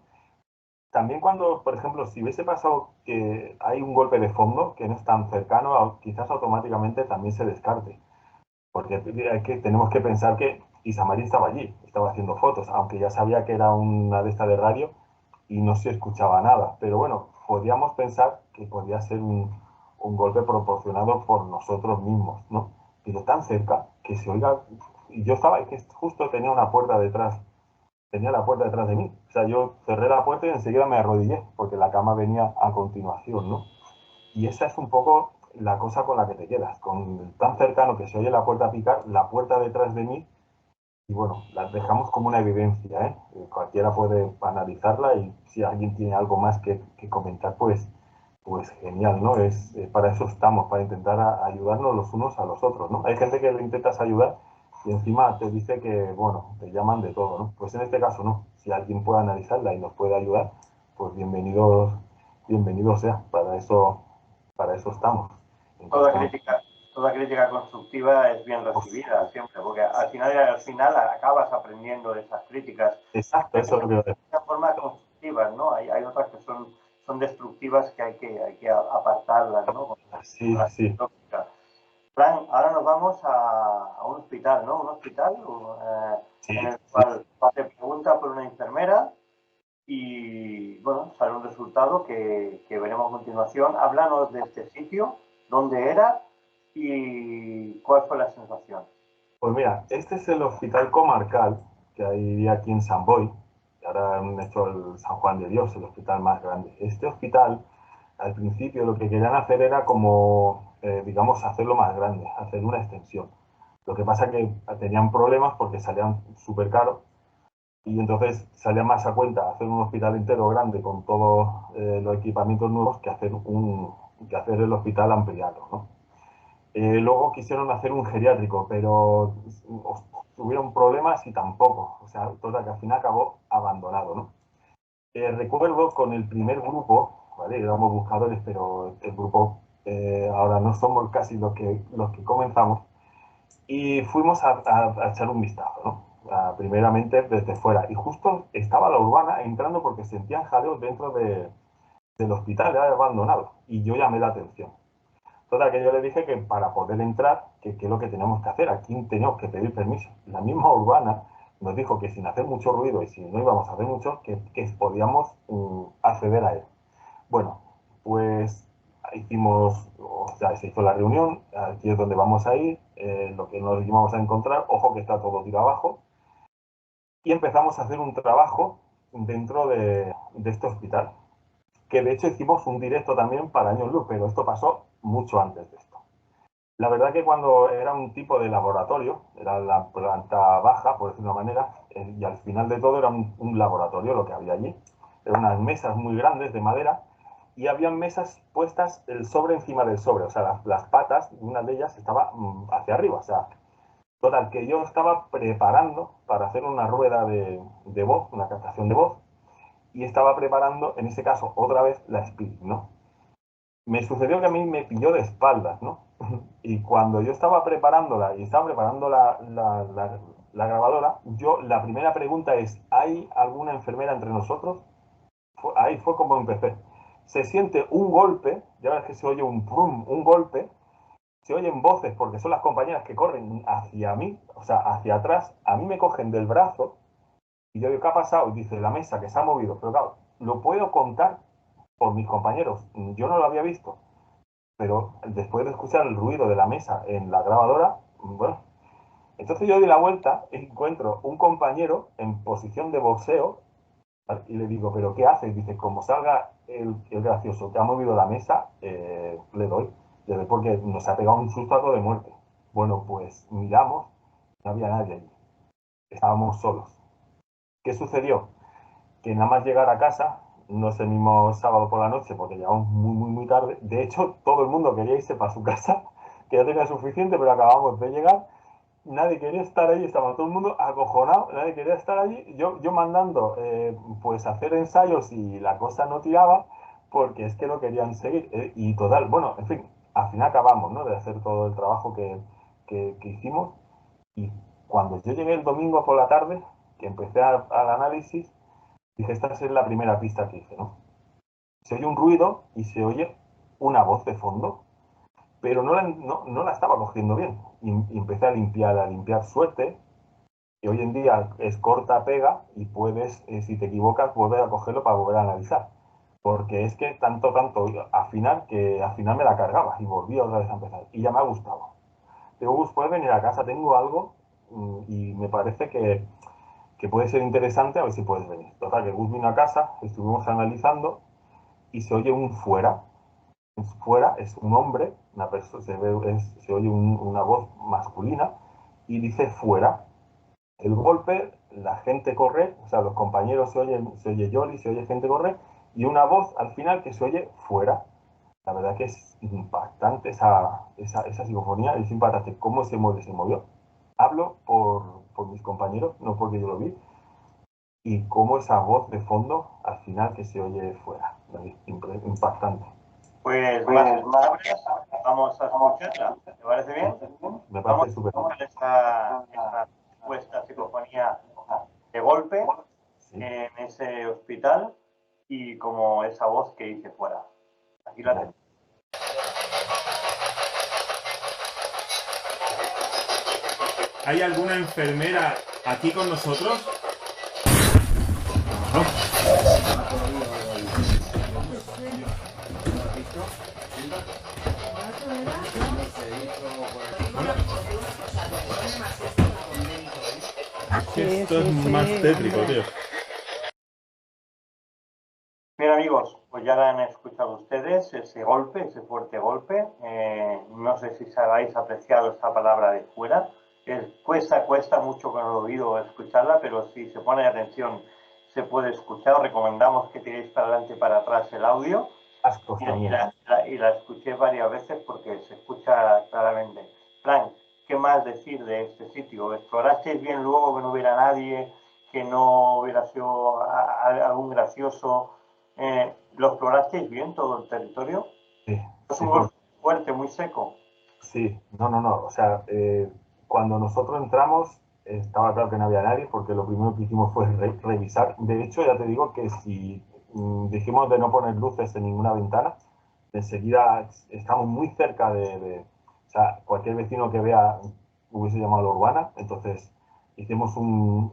También cuando, por ejemplo, si hubiese pasado que hay un golpe de fondo que no es tan cercano, quizás automáticamente también se descarte. Porque tenemos que pensar que Isamari estaba allí, estaba haciendo fotos, aunque ya sabía que era una de estas de radio y no se escuchaba nada. Pero bueno, podíamos pensar que podía ser un golpe proporcionado por nosotros mismos, ¿no? Pero tan cerca que se oiga. Y yo estaba, que justo tenía una puerta detrás, tenía la puerta detrás de mí. O sea, yo cerré la puerta y enseguida me arrodillé, porque la cama venía a continuación, ¿no? Y esa es un poco la cosa con la que te quedas, con tan cercano que se oye la puerta picar, la puerta detrás de mí, y bueno, las dejamos como una evidencia, ¿eh? Cualquiera puede analizarla y si alguien tiene algo más que comentar, pues genial, ¿no? Para eso estamos, para intentar ayudarnos los unos a los otros, ¿no? Hay gente que le intentas ayudar y encima te dice que, bueno, te llaman de todo, ¿no? Pues en este caso no. Si alguien puede analizarla y nos puede ayudar, pues bienvenido sea. Para eso estamos. Toda Entonces, crítica, toda crítica constructiva es bien recibida siempre, porque al final acabas aprendiendo de esas críticas. exacto, eso es lo que yo decía. De forma constructivas, ¿no? Hay otras que son destructivas que hay que apartarlas, ¿no? Sí, sí, Fran, ahora nos vamos a un hospital, ¿no? Un hospital sí, en el sí. cual hace pregunta por una enfermera y, bueno, sale un resultado que veremos a continuación. Háblanos de este sitio, dónde era y cuál fue la sensación. Pues mira, este es el hospital comarcal que hay aquí en San Boi, que ahora han hecho el San Juan de Dios, el hospital más grande. Este hospital, al principio, lo que querían hacer era como, digamos, hacerlo más grande, hacer una extensión. Lo que pasa que tenían problemas porque salían súper caros y entonces salía más a cuenta hacer un hospital entero grande con todos los equipamientos nuevos que hacer el hospital ampliado, ¿no? Luego quisieron hacer un geriátrico, pero tuvieron problemas y tampoco. O sea, total, que al final acabó abandonado, ¿no? Recuerdo con el primer grupo, ¿vale? Éramos buscadores, pero el grupo ahora no somos casi los que comenzamos. Y fuimos a echar un vistazo, ¿no? Primeramente desde fuera. Y justo estaba la urbana entrando porque sentían jadeos dentro del hospital, era abandonado. Y yo llamé la atención. Total, que yo le dije que para poder entrar, que es lo que teníamos que hacer, a quién teníamos que pedir permiso. La misma urbana nos dijo que sin hacer mucho ruido y si no íbamos a hacer mucho, que podíamos acceder a él. Bueno, pues hicimos, o sea, se hizo la reunión, aquí es donde vamos a ir, lo que nos íbamos a encontrar, ojo que está todo tirado abajo, y empezamos a hacer un trabajo dentro de este hospital, que de hecho hicimos un directo también para Años Luz, pero esto pasó mucho antes de esto. La verdad que cuando era un tipo de laboratorio, era la planta baja, por decirlo de una manera, y al final de todo era un laboratorio lo que había allí. Eran unas mesas muy grandes de madera y habían mesas puestas el sobre encima del sobre, o sea, las patas, una de ellas estaba hacia arriba, o sea, total, que yo estaba preparando para hacer una rueda de voz, una captación de voz, y estaba preparando, en ese caso, otra vez la speed, ¿no? Me sucedió que a mí me pilló de espaldas, ¿no? Y cuando yo estaba preparándola y estaba preparando la grabadora, yo la primera pregunta es, ¿hay alguna enfermera entre nosotros? Ahí fue como empecé. Se siente un golpe, ya ves que se oye un prum, un golpe, se oyen voces porque son las compañeras que corren hacia mí, o sea, hacia atrás, a mí me cogen del brazo y yo digo, ¿qué ha pasado? Y dice, la mesa que se ha movido, pero claro, lo puedo contar por mis compañeros, yo no lo había visto. Pero después de escuchar el ruido de la mesa en la grabadora, bueno, entonces yo di la vuelta y encuentro un compañero en posición de boxeo y le digo, ¿pero qué haces? Dice, como salga el gracioso que ha movido la mesa, le doy, porque nos ha pegado un susto a todo de muerte. Bueno, pues miramos, no había nadie allí, estábamos solos. ¿Qué sucedió? Que nada más llegar a casa, no es el mismo sábado por la noche, porque llegamos muy tarde. De hecho, todo el mundo quería irse para su casa, que ya tenía suficiente, pero acabamos de llegar. Nadie quería estar allí, estaba todo el mundo acojonado, nadie quería estar allí. Yo mandando, pues, hacer ensayos y la cosa no tiraba, porque es que no querían seguir. Y total, bueno, en fin, al final acabamos, ¿no?, de hacer todo el trabajo que hicimos, y cuando yo llegué el domingo por la tarde, que empecé al análisis, dije, esta es la primera pista que hice, ¿no? Se oye un ruido y se oye una voz de fondo, pero no la estaba cogiendo bien. Y empecé a limpiar suerte, que hoy en día es corta, pega, y puedes, si te equivocas, volver a cogerlo para volver a analizar. Porque es que tanto, que al final me la cargaba y volví otra vez a empezar. Y ya me ha gustado. Digo, Gus, puedes venir a casa, tengo algo y me parece que puede ser interesante, a ver si puedes venir. Total, que Gus vino a casa, estuvimos analizando y se oye un fuera. Fuera es un hombre, una persona, se oye una voz masculina y dice fuera. El golpe, la gente corre, o sea, los compañeros se oye Yoli, se oye gente correr, y una voz al final que se oye fuera. La verdad que es impactante esa psicofonía, es impactante cómo se mueve, se movió. Hablo por mis compañeros, no porque yo lo vi, y cómo esa voz de fondo al final que se oye fuera. Impactante. Pues más palabras, vamos a escucharla. ¿Te parece bien? Me Vamos parece a súper bien. escuchar esta supuesta psicofonía de golpe Sí, en ese hospital y como esa voz que dice fuera. Aquí la ya. tenemos. ¿Hay alguna enfermera aquí con nosotros? No. Esto es más tétrico, tío. Bien, amigos, pues ya la han escuchado ustedes, ese golpe, ese fuerte golpe. No sé si habéis apreciado esta palabra de fuera. Cuesta mucho con el oído escucharla, pero si se pone atención se puede escuchar. Os recomendamos que tiréis para adelante y para atrás el audio. Ascos Y también. la escuché varias veces porque se escucha claramente. Frank, ¿qué más decir de este sitio? ¿Explorasteis bien luego que no hubiera nadie, que no hubiera sido algún gracioso? ¿Lo explorasteis bien todo el territorio? Sí, Es sí, un golpe fuerte, muy seco. sí, no. O sea, cuando nosotros entramos, estaba claro que no había nadie, porque lo primero que hicimos fue revisar. De hecho, ya te digo que si dijimos de no poner luces en ninguna ventana, enseguida estamos muy cerca o sea, cualquier vecino que vea hubiese llamado a la urbana. Entonces, hicimos un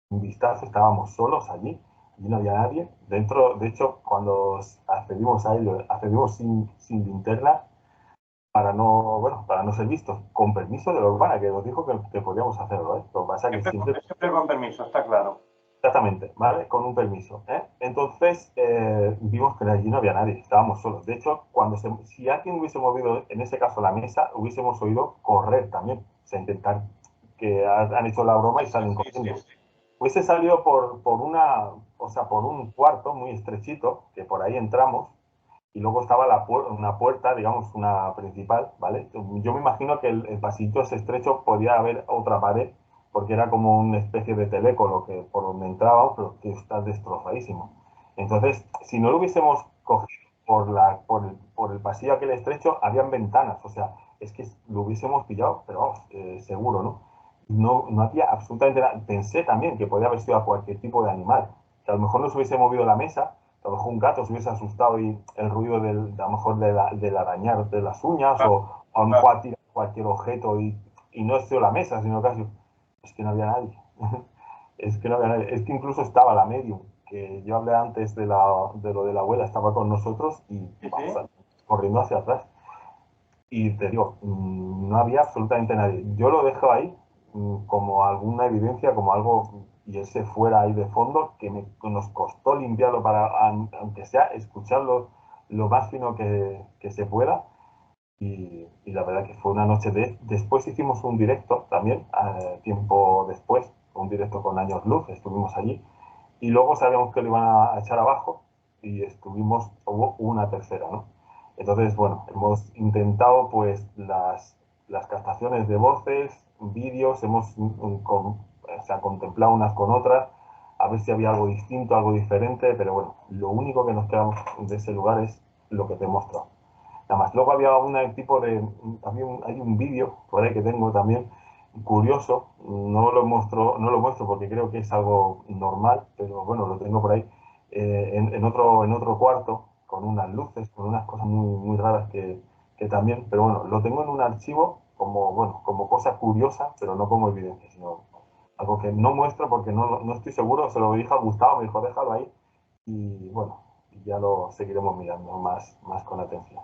vistazo, estábamos solos allí no había nadie. Dentro, de hecho, cuando accedimos a ello, accedimos sin linterna para no ser vistos, con permiso de la urbana, que nos dijo que podíamos hacerlo, ¿eh? Lo que pasa es que Siempre con permiso, está claro. exactamente, ¿vale? Con un permiso, ¿eh? Entonces, vimos que allí no había nadie, estábamos solos. De hecho, si alguien hubiese movido, en ese caso, la mesa, hubiésemos oído correr también, o sea, intentar que han hecho la broma y salen corriendo. Sí. Hubiese salido o sea, por un cuarto muy estrechito, que por ahí entramos, y luego estaba una puerta, digamos, una principal, ¿vale? Yo me imagino que el pasillito ese estrecho podía haber otra pared, porque era como una especie de teleco por donde entrábamos, pero que está destrozadísimo. Entonces, si no lo hubiésemos cogido por el pasillo aquel estrecho, habían ventanas, o sea, es que lo hubiésemos pillado, pero vamos, seguro, ¿no? No hacía absolutamente nada. Pensé también que podía haber sido a cualquier tipo de animal, que a lo mejor no se hubiese movido la mesa, a lo mejor un gato se hubiese asustado y el ruido a lo mejor del arañar de las uñas, o a lo mejor a tirar cualquier objeto y no es solo la mesa, sino casi, es que no había nadie. Es que no había nadie. Es que incluso estaba la medium, que yo hablé antes de lo de la abuela, estaba con nosotros y Sí. corriendo hacia atrás. Y te digo, no había absolutamente nadie. Yo lo dejo ahí como alguna evidencia, como algo, y ese fuera ahí de fondo, que nos costó limpiarlo para, aunque sea, escucharlo lo más fino que se pueda. Y la verdad que fue una noche después hicimos un directo también, tiempo después, un directo con Años Luz, estuvimos allí. Y luego sabíamos que lo iban a echar abajo y hubo una tercera, ¿no? Entonces, bueno, hemos intentado pues las captaciones de voces, vídeos, o sea, contemplado unas con otras, a ver si había algo distinto, algo diferente, pero bueno, lo único que nos queda de ese lugar es lo que te he mostrado. Nada más. Luego había hay un vídeo por ahí que tengo también curioso. No lo muestro porque creo que es algo normal, pero bueno, lo tengo por ahí en otro cuarto con unas luces, con unas cosas muy raras que también, pero bueno, lo tengo en un archivo como, bueno, como cosa curiosa, pero no como evidencia, sino algo que no muestro porque no estoy seguro. Se lo dije a Gustavo, me dijo, déjalo ahí y bueno, ya lo seguiremos mirando más con atención.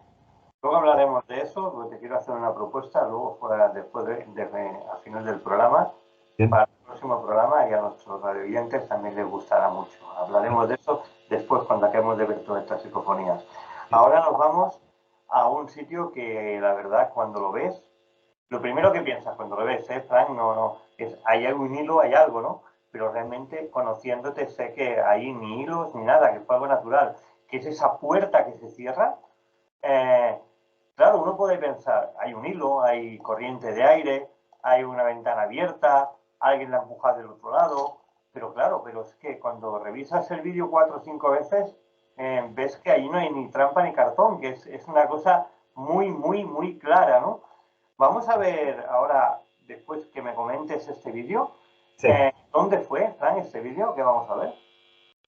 Luego hablaremos de eso, porque te quiero hacer una propuesta, luego después al final del programa, Bien. para el próximo programa, y a nuestros radioyentes también les gustará mucho. Hablaremos de eso después cuando acabemos de ver todas estas psicofonías. Ahora nos vamos a un sitio que la verdad cuando lo ves, lo primero que piensas cuando lo ves, Frank, hay algún hilo, hay algo, ¿no? Pero realmente conociéndote sé que hay ni hilos ni nada, que fue algo natural, que es esa puerta que se cierra. Claro, uno puede pensar, hay un hilo, hay corriente de aire, hay una ventana abierta, alguien la empuja del otro lado, pero claro, pero es que cuando revisas el vídeo 4 o 5 veces, ves que ahí no hay ni trampa ni cartón, que es una cosa muy clara, ¿no? Vamos a ver ahora, después que me comentes este vídeo, Sí. ¿Dónde fue, Fran, este vídeo que vamos a ver?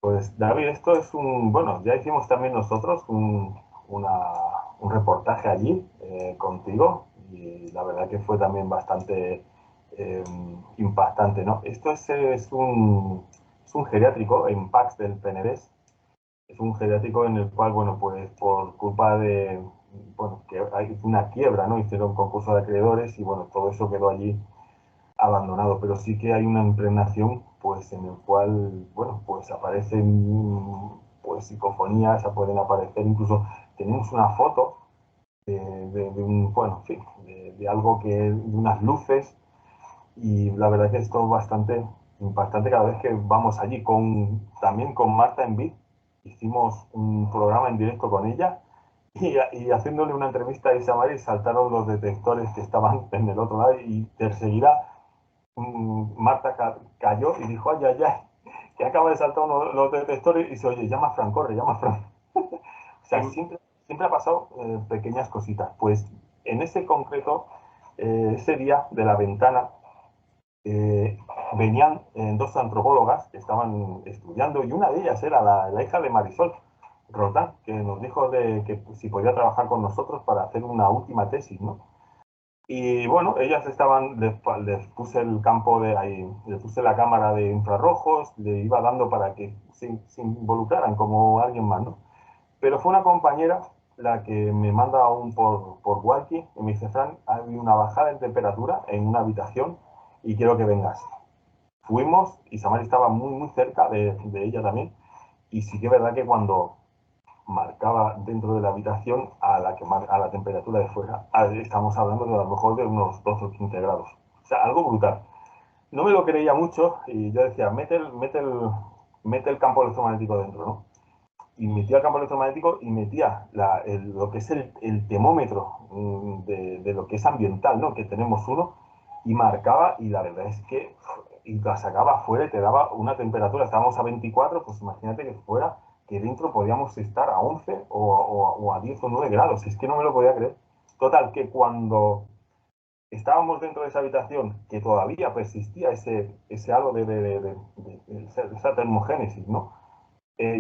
Pues David, esto es bueno, ya hicimos también nosotros un reportaje allí contigo y la verdad que fue también bastante impactante, ¿no? Esto es un geriátrico en Pax del Penedès. Es un geriátrico en el cual, bueno, pues por culpa bueno, que hay una quiebra, ¿no? Hicieron un concurso de acreedores y, bueno, todo eso quedó allí abandonado, pero sí que hay una impregnación pues en el cual, bueno, pues aparecen pues psicofonías, pueden aparecer, incluso tenemos una foto bueno, en fin, de algo de unas luces, y la verdad que es todo bastante impactante cada vez que vamos allí, también con Marta en Vid. Hicimos un programa en directo con ella y haciéndole una entrevista a Isamari saltaron los detectores que estaban en el otro lado y enseguida Marta cayó y dijo, ay, que acaba de saltar uno de los detectores y se oye, llama a Fran, corre, llama a Fran. O sea, siempre ha pasado pequeñas cositas. Pues en ese concreto, ese día de la ventana, eh, venían dos antropólogas que estaban estudiando y una de ellas era la hija de Marisol Roldán, que nos dijo que si podía trabajar con nosotros para hacer una última tesis, ¿no? Y bueno, ellas les puse el campo de ahí, les puse la cámara de infrarrojos, le iba dando para que se involucraran como alguien más, ¿no? Pero fue una compañera la que me manda por walkie y me dice, Fran, hay una bajada en temperatura en una habitación y quiero que vengas. Fuimos y Samari estaba muy cerca de ella también. Y sí que es verdad que cuando marcaba dentro de la habitación a la temperatura de fuera, estamos hablando de a lo mejor de unos 12 o 15 grados. O sea, algo brutal. No me lo creía mucho y yo decía, mete el campo electromagnético dentro, ¿no? Y metía el campo electromagnético y metía lo que es el termómetro de lo que es ambiental, ¿no? Que tenemos uno, y marcaba, y la verdad es que y la sacaba afuera y te daba una temperatura. Estábamos a 24, pues imagínate que fuera, que dentro podíamos estar a 11 o a 10 o 9 grados. Es que no me lo podía creer. Total, que cuando estábamos dentro de esa habitación, que todavía persistía ese halo de esa termogénesis, ¿no?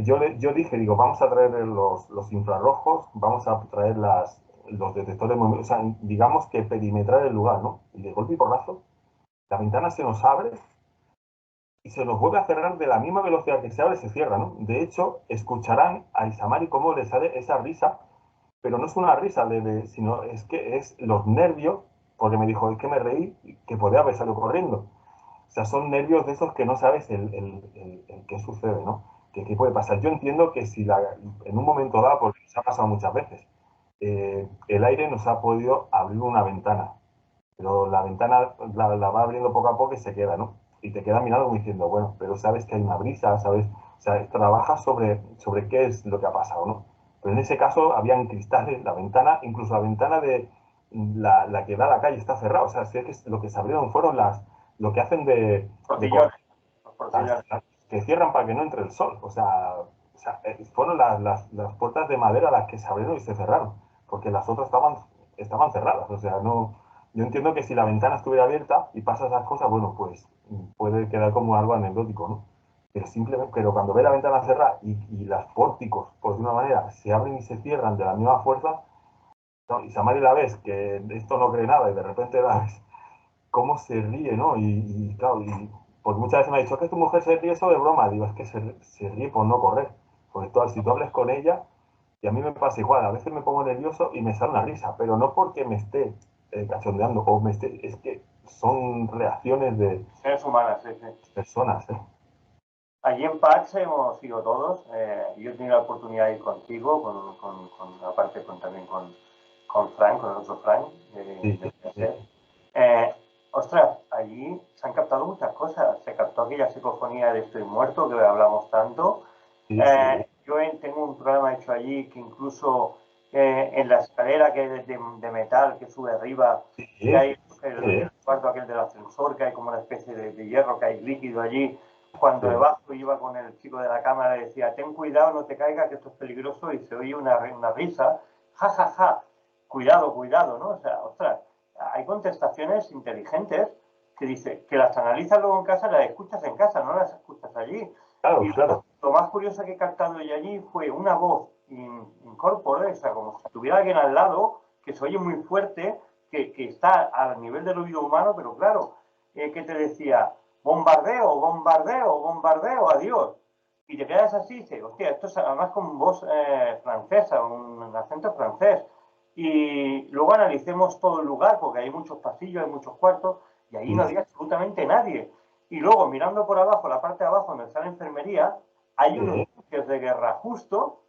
Yo dije, digo, vamos a traer los infrarrojos, vamos a traer los detectores, o sea, digamos que perimetrar el lugar, ¿no? Y de golpe y porrazo, la ventana se nos abre y se nos vuelve a cerrar de la misma velocidad que se abre, se cierra, ¿no? De hecho, escucharán a Isamari cómo le sale esa risa, pero no es una risa, sino es que es los nervios, porque me dijo, es que me reí, que podía haber salido corriendo. O sea, son nervios de esos que no sabes el qué sucede, ¿no? ¿Qué puede pasar? Yo entiendo que si en un momento dado, porque nos ha pasado muchas veces, el aire nos ha podido abrir una ventana, pero la ventana la va abriendo poco a poco y se queda, ¿no? Y te queda mirando como diciendo, bueno, pero sabes que hay una brisa, sabes, o sea, trabajas sobre qué es lo que ha pasado, ¿no? Pero en ese caso habían cristales, la ventana, incluso la ventana de la que da a la calle está cerrada, o sea, sé que lo que se abrieron fueron lo que hacen de Portillones, los portillones. que cierran para que no entre el sol, o sea, o sea, fueron las puertas de madera las que se abrieron y se cerraron, porque las otras estaban cerradas. O sea, no, yo entiendo que si la ventana estuviera abierta y pasa esas cosas, bueno, pues puede quedar como algo anecdótico, ¿no? Pero simplemente, pero cuando ve la ventana cerrada y las pórticos, pues de una manera, se abren y se cierran de la misma fuerza, ¿no? Y Samari la ves que esto no cree nada y de repente la ves cómo se ríe, ¿no? Claro, pues muchas veces me ha dicho que tu mujer se ríe eso de broma. Digo, es que se ríe por no correr. Porque si tú hables con ella, y a mí me pasa igual, a veces me pongo nervioso y me sale una risa, pero no porque me esté cachondeando o es que son reacciones de Seres humanas, sí, sí. personas, ¿eh? Allí en PAX hemos ido todos. Yo he tenido la oportunidad de ir contigo, aparte también con Frank, con el otro Frank, Sí, de sí, PSE. Ostras, allí se han captado muchas cosas. Se captó aquella psicofonía de Estoy muerto, que hablamos tanto. sí, sí, Yo tengo un programa hecho allí que incluso en la escalera que es de metal que sube arriba, sí, que hay sí, el cuarto aquel del ascensor, que hay como una especie de hierro, que hay líquido allí. Cuando sí, debajo iba con el chico de la cámara y decía, ten cuidado, no te caigas, que esto es peligroso, y se oye una risa, ja, ja, ja, cuidado, cuidado, ¿no? O sea, ostras, hay contestaciones inteligentes que dice, que las analizas luego en casa, las escuchas en casa, no las escuchas allí. claro, Y claro. lo más curioso que he captado yo allí fue una voz incorpore, o sea, como si tuviera alguien al lado, que se oye muy fuerte, que está al nivel del oído humano, pero claro, que te decía, bombardeo, bombardeo, bombardeo, adiós. Y te quedas así y dices, hostia, esto es además con voz francesa, un acento francés. Y luego analicemos todo el lugar, porque hay muchos pasillos, hay muchos cuartos, y ahí no Sí, había absolutamente nadie. Y luego, mirando por abajo, la parte de abajo donde está la enfermería, hay unos sí, buques de guerra justo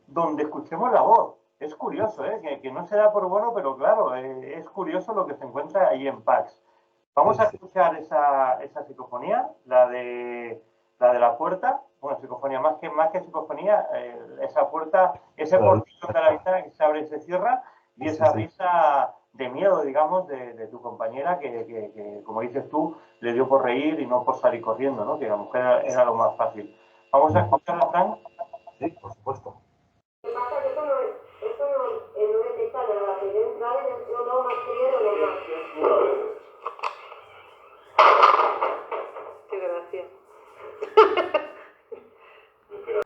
donde escuchemos la voz. Es curioso, ¿eh? Que no se da por bueno, pero claro, es curioso lo que se encuentra ahí en PAX. Vamos a sí, escuchar esa psicofonía, la de la puerta. Bueno, psicofonía, más que psicofonía, esa puerta, ese sí, portillo de la ventana que se abre y se cierra, y sí, esa sí. risa de miedo, digamos, de tu compañera como dices tú, le dio por reír y no por salir corriendo, ¿no? Que la mujer era lo más fácil. Vamos a escucharla, Frank. Sí, por supuesto. Lo que pasa es que eso no detecta nada, pero entra dentro no más frío de lo más. Qué gracia.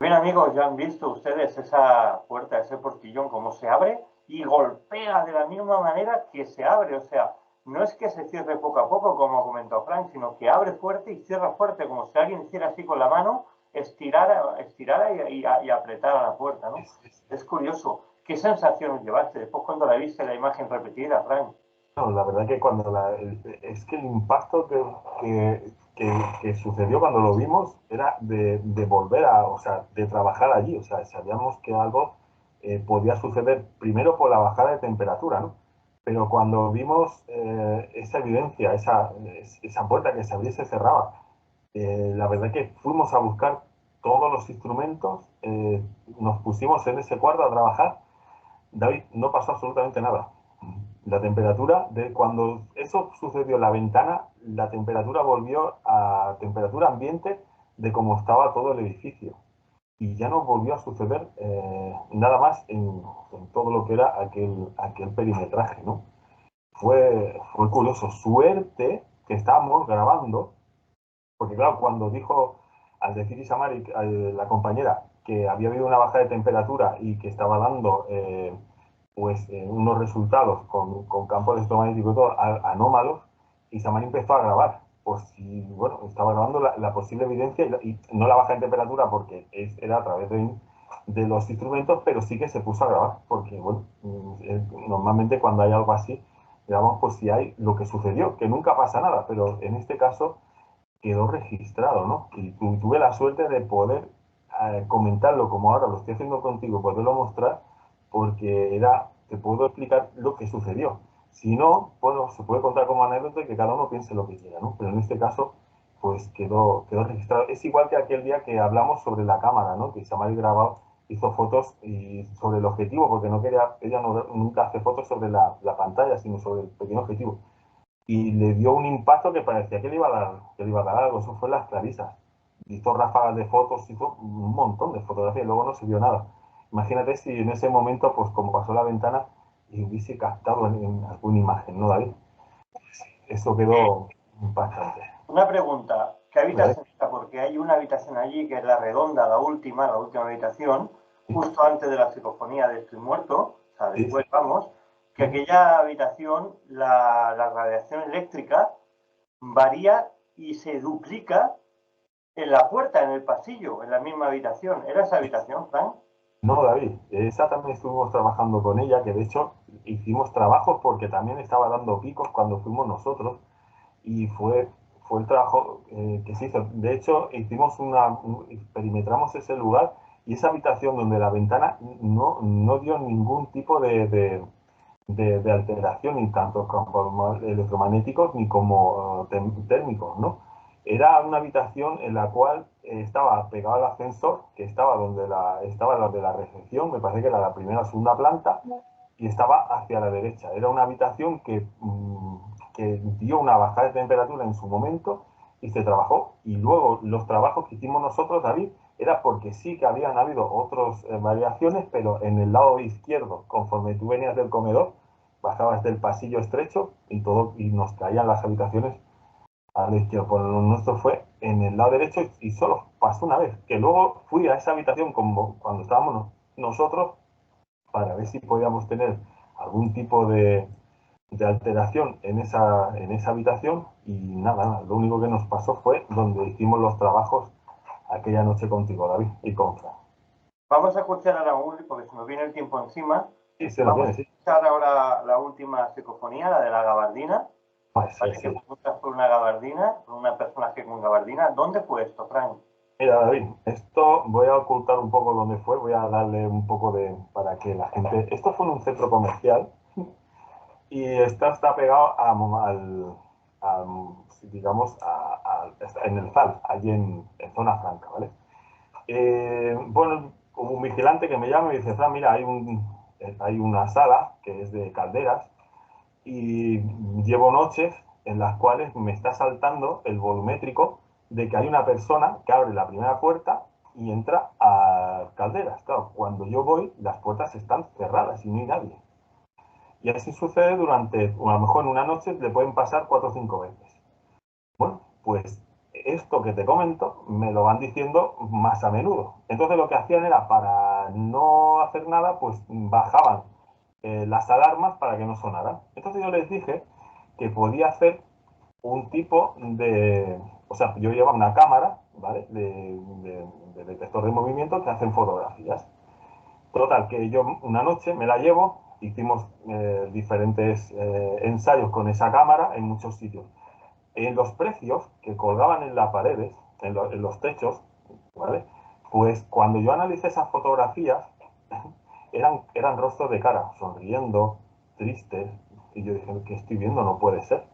Bien, amigos, ya han visto ustedes esa puerta, ese portillón, cómo se abre y golpea de la misma manera que se abre. O sea, no es que se cierre poco a poco, como comentó Frank, sino que abre fuerte y cierra fuerte, como si alguien hiciera así con la mano, estirara y apretara la puerta, ¿no? Es curioso. ¿Qué sensaciones llevaste después cuando la viste la imagen repetida, Frank? No, la verdad que es que el impacto que sucedió cuando lo vimos era de volver o sea, de trabajar allí. O sea, sabíamos que algo podía suceder primero por la bajada de temperatura, ¿no? Pero cuando vimos esa evidencia, esa puerta que se abría y se cerraba, la verdad que fuimos a buscar todos los instrumentos, nos pusimos en ese cuarto a trabajar. David, no pasó absolutamente nada. La temperatura, de cuando eso sucedió en la ventana, la temperatura volvió a temperatura ambiente de cómo estaba todo el edificio. Y ya no volvió a suceder nada más en todo lo que era aquel perimetraje, ¿no? Fue curioso. Suerte que estábamos grabando, porque claro, al decir Isamari, la compañera, que había habido una baja de temperatura y que estaba dando unos resultados con campos electromagnéticos y todo anómalos, Isamari empezó a grabar, por si, bueno, estaba grabando la posible evidencia y no la baja de temperatura porque era a través de los instrumentos, pero sí que se puso a grabar, porque, bueno, normalmente cuando hay algo así, grabamos por si hay lo que sucedió, que nunca pasa nada, pero en este caso quedó registrado, ¿no? Y tuve la suerte de poder comentarlo como ahora lo estoy haciendo contigo, poderlo mostrar, porque te puedo explicar lo que sucedió. Si no, bueno, se puede contar como anécdota y que cada uno piense lo que quiera, ¿no? Pero en este caso, pues quedó registrado. Es igual que aquel día que hablamos sobre la cámara, ¿no? Que Samari grabado hizo fotos y sobre el objetivo, porque no quería, ella nunca hace fotos sobre la pantalla, sino sobre el pequeño objetivo y le dio un impacto que parecía que le iba a dar algo. Eso fue las clarisas. hizo ráfagas de fotos, hizo un montón de fotografías y luego no se vio nada. Imagínate si en ese momento, pues como pasó la ventana, y hubiese captado en alguna imagen, ¿no, David? Eso quedó impactante. Una pregunta, ¿qué Vale. habitación está? Porque hay una habitación allí que es la redonda, la última habitación, justo antes de la psicofonía de Estoy Muerto, o sea, después vamos, que aquella habitación, la radiación eléctrica varía y se duplica en la puerta, en el pasillo, en la misma habitación. ¿Era esa habitación, Frank? No, David, esa también estuvimos trabajando con ella, que de hecho hicimos trabajos porque también estaba dando picos cuando fuimos nosotros y fue el trabajo que se hizo. De hecho, perimetramos ese lugar y esa habitación donde la ventana no dio ningún tipo de alteración, ni tanto como electromagnéticos ni como térmicos, ¿no? Era una habitación en la cual estaba pegado al ascensor, que estaba estaba la de la recepción, me parece que era la primera o segunda planta, y estaba hacia la derecha. Era una habitación que dio una bajada de temperatura en su momento y se trabajó. Y luego los trabajos que hicimos nosotros, David, era porque sí que habían habido otras variaciones, pero en el lado izquierdo, conforme tú venías del comedor, bajabas del pasillo estrecho y nos caían las habitaciones a la izquierda. Por lo nuestro fue en el lado derecho y solo pasó una vez, que luego fui a esa habitación como cuando estábamos nosotros para ver si podíamos tener algún tipo de alteración en esa habitación y nada, lo único que nos pasó fue donde hicimos los trabajos aquella noche contigo, David, y con Fran. Vamos a escuchar ahora, porque se nos viene el tiempo encima. Sí, se lo Vamos tiene, a escuchar ahora la última psicofonía, la de la gabardina. Pues, Parece que preguntas por una gabardina, por una personaje con gabardina. ¿Dónde fue esto, Frank? Mira, David, esto voy a ocultar un poco dónde fue, voy a darle un poco para que la gente... Esto fue en un centro comercial y esto está pegado digamos, en el ZAL, allí en Zona Franca, ¿vale? Bueno, como un vigilante que me llama y dice, Fran, mira, hay una sala que es de calderas y llevo noches en las cuales me está saltando el volumétrico de que hay una persona que abre la primera puerta y entra a calderas. Claro, cuando yo voy, las puertas están cerradas y no hay nadie. Y así sucede durante, a lo mejor en una noche le pueden pasar 4 o 5 veces. Bueno, pues esto que te comento me lo van diciendo más a menudo. Entonces lo que hacían era, para no hacer nada, pues bajaban las alarmas para que no sonaran. Entonces yo les dije que podía hacer un tipo de... O sea, yo llevaba una cámara, ¿vale? De detector de movimiento que hacen fotografías. Total, que yo una noche me la llevo, hicimos diferentes ensayos con esa cámara en muchos sitios. En los precios que colgaban en las paredes, en los techos, ¿vale? Pues cuando yo analicé esas fotografías, eran rostros de cara, sonriendo, tristes, y yo dije, ¿qué estoy viendo? No puede ser.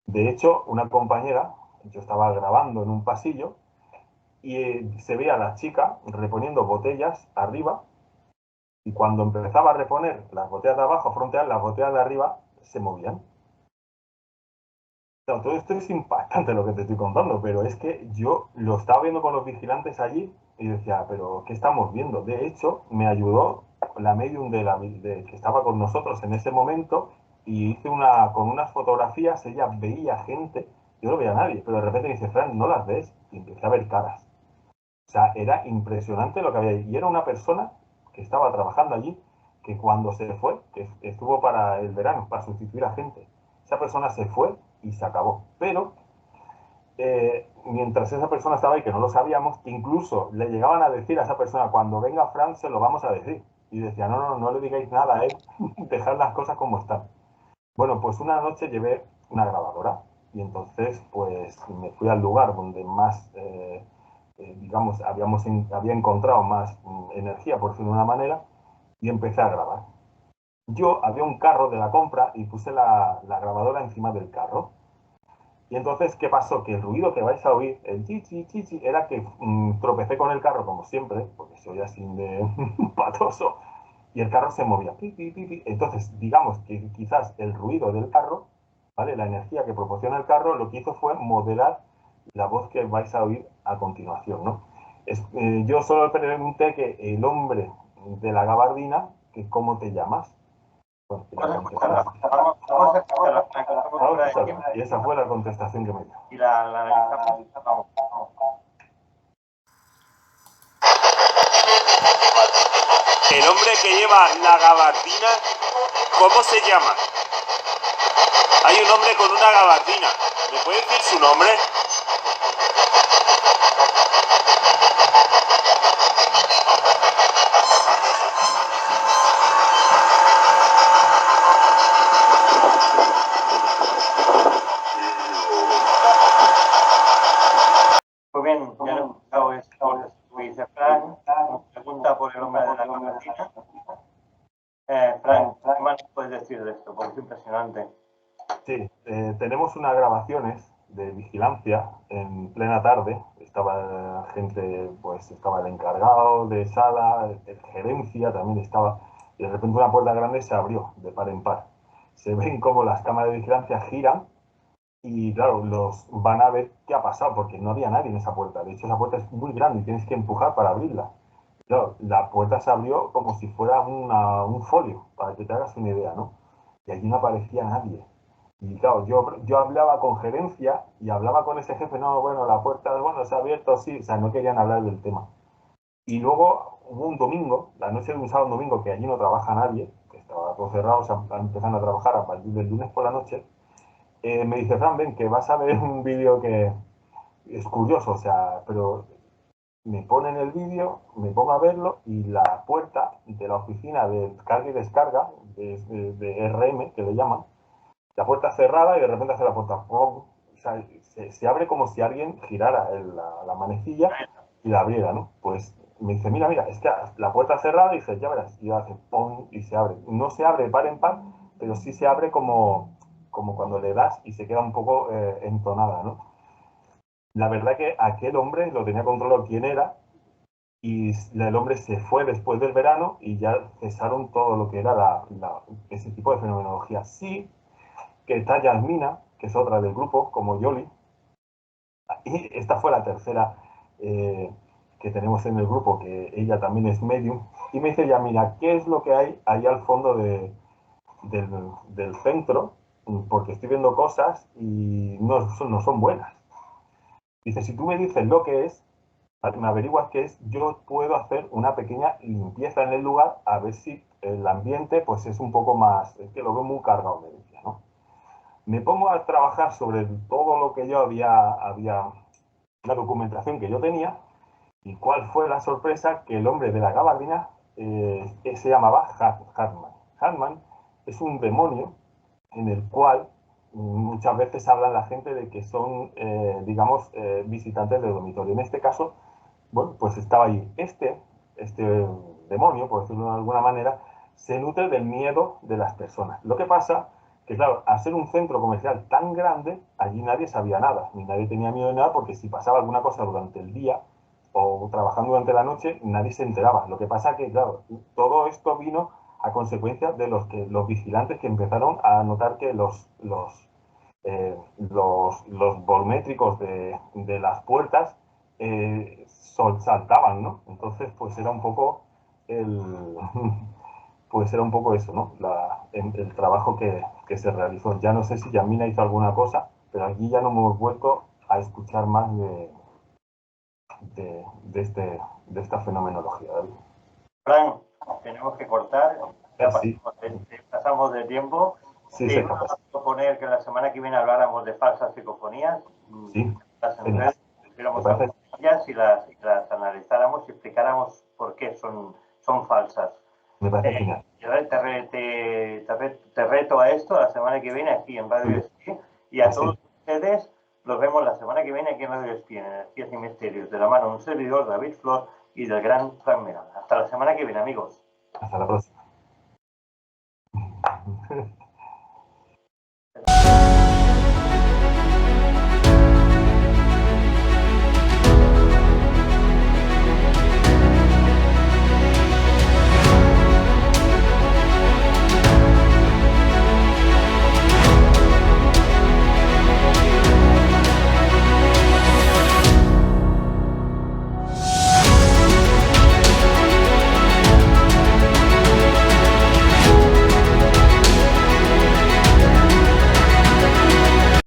De hecho, una compañera, yo estaba grabando en un pasillo, y se veía a la chica reponiendo botellas arriba, y cuando empezaba a reponer las botellas de abajo, frontear, las botellas de arriba se movían. Claro, todo esto es impactante lo que te estoy contando, pero es que yo lo estaba viendo con los vigilantes allí y decía, pero ¿qué estamos viendo? De hecho, me ayudó la medium que estaba con nosotros en ese momento y hice con unas fotografías, ella veía gente, yo no veía a nadie, pero de repente me dice, Fran, ¿no las ves? Y empecé a ver caras. O sea, era impresionante lo que había ahí. Y era una persona que estaba trabajando allí, que cuando se fue, que estuvo para el verano, para sustituir a gente, esa persona se fue y se acabó. Pero mientras esa persona estaba ahí, que no lo sabíamos, incluso le llegaban a decir a esa persona, cuando venga Fran se lo vamos a decir. Y decía, no le digáis nada a él, dejad las cosas como están. Bueno, pues una noche llevé una grabadora y entonces pues me fui al lugar donde más, digamos, había encontrado más energía, por decirlo de una manera, y empecé a grabar. Yo había un carro de la compra y puse la grabadora encima del carro. Y entonces, ¿qué pasó? Que el ruido que vais a oír, el chichi, chichi, era que tropecé con el carro, como siempre, porque soy así de patoso, y el carro se movía. Pi, pi, pi, pi. Entonces, digamos que quizás el ruido del carro, ¿vale? La energía que proporciona el carro, lo que hizo fue modelar la voz que vais a oír a continuación, ¿no? Yo solo pregunté que el hombre de la gabardina, que cómo te llamas. Bueno, y la Vamos a contestación. escucharla. Vamos a escucharla, Frank. Estamos Vamos a fuera de escucharla. tiempo Y esa fue la contestación que me dio. y la analizamos. Vamos. El hombre que lleva la gabardina, ¿cómo se llama? Hay un hombre con una gabardina. ¿Me puede decir su nombre? Pues bien, ya hemos escuchado esto que dice Frank. Como pregunta por el hombre de la gabardina. Frank, ¿qué más puedes decir de esto? Porque es impresionante. Sí, tenemos unas grabaciones de vigilancia en plena tarde. Estaba gente, pues estaba el encargado de sala, el gerencia también estaba. Y de repente una puerta grande se abrió de par en par. Se ven como las cámaras de vigilancia giran y claro, los van a ver qué ha pasado porque no había nadie en esa puerta. De hecho, esa puerta es muy grande y tienes que empujar para abrirla. Claro, la puerta se abrió como si fuera un folio, para que te hagas una idea, ¿no? Y allí no aparecía nadie. Y claro, yo hablaba con gerencia y hablaba con ese jefe, no, bueno, la puerta, bueno, se ha abierto, sí, o sea, no querían hablar del tema. Y luego hubo un domingo, la noche de un sábado domingo, que allí no trabaja nadie, que estaba todo cerrado, o sea, empezando a trabajar a partir del lunes por la noche, me dice, Fran, ven, que vas a ver un vídeo que es curioso, o sea, pero me ponen el vídeo, me pongo a verlo y la puerta de la oficina de carga y descarga, de RM, que le llaman, la puerta cerrada y de repente hace la puerta, ¡pum! O sea, se abre como si alguien girara la manecilla y la abriera, ¿no? Pues me dice, mira, mira, es que la puerta cerrada y dice, ya verás, y hace ¡pum! Y se abre. No se abre de par en par, pero sí se abre como cuando le das y se queda un poco entonada, ¿no? La verdad que aquel hombre lo tenía controlado quién era y el hombre se fue después del verano y ya cesaron todo lo que era ese tipo de fenomenología. Sí que está Yasmina, que es otra del grupo, como Yoli, y esta fue la tercera que tenemos en el grupo, que ella también es medium, y me dice, Yasmina, ¿qué es lo que hay ahí al fondo del centro? Porque estoy viendo cosas y no son buenas. Dice, si tú me dices lo que es, me averiguas qué es, yo puedo hacer una pequeña limpieza en el lugar a ver si el ambiente pues es un poco más, es que lo veo muy cargado de energía, ¿no? Me pongo a trabajar sobre todo lo que yo había la documentación que yo tenía, y cuál fue la sorpresa que el hombre de la gabardina se llamaba Hartman. Hartman es un demonio en el cual muchas veces habla la gente de que son, digamos, visitantes del dormitorio. En este caso, bueno, pues estaba ahí. Este demonio, por decirlo de alguna manera, se nutre del miedo de las personas. Lo que pasa que, claro, al ser un centro comercial tan grande, allí nadie sabía nada, ni nadie tenía miedo de nada, porque si pasaba alguna cosa durante el día o trabajando durante la noche, nadie se enteraba. Lo que pasa que, claro, todo esto vino a consecuencia de los vigilantes que empezaron a notar que los volmétricos de las puertas saltaban, ¿no? Entonces, pues era un poco el, pues era un poco eso, ¿no? El trabajo que se realizó. Ya no sé si Yamina hizo alguna cosa, pero aquí ya no hemos vuelto a escuchar más de esta fenomenología, David. Frank, tenemos que cortar. Ya Sí, pasamos de tiempo. sí, se pasa. Vamos a proponer que la semana que viene habláramos de falsas psicofonías. Sí, Las en genial. redes, pusiéramos Me parece- ellas y las analizáramos y explicáramos por qué son falsas. Me parece genial. Te reto a esto la semana que viene aquí en Radio Espí y a todos ustedes los vemos la semana que viene aquí en Radio Espí en Energías y Misterios de la mano de un servidor, David Flor, y del gran Frank Meral. Hasta la semana que viene, amigos. Hasta la próxima.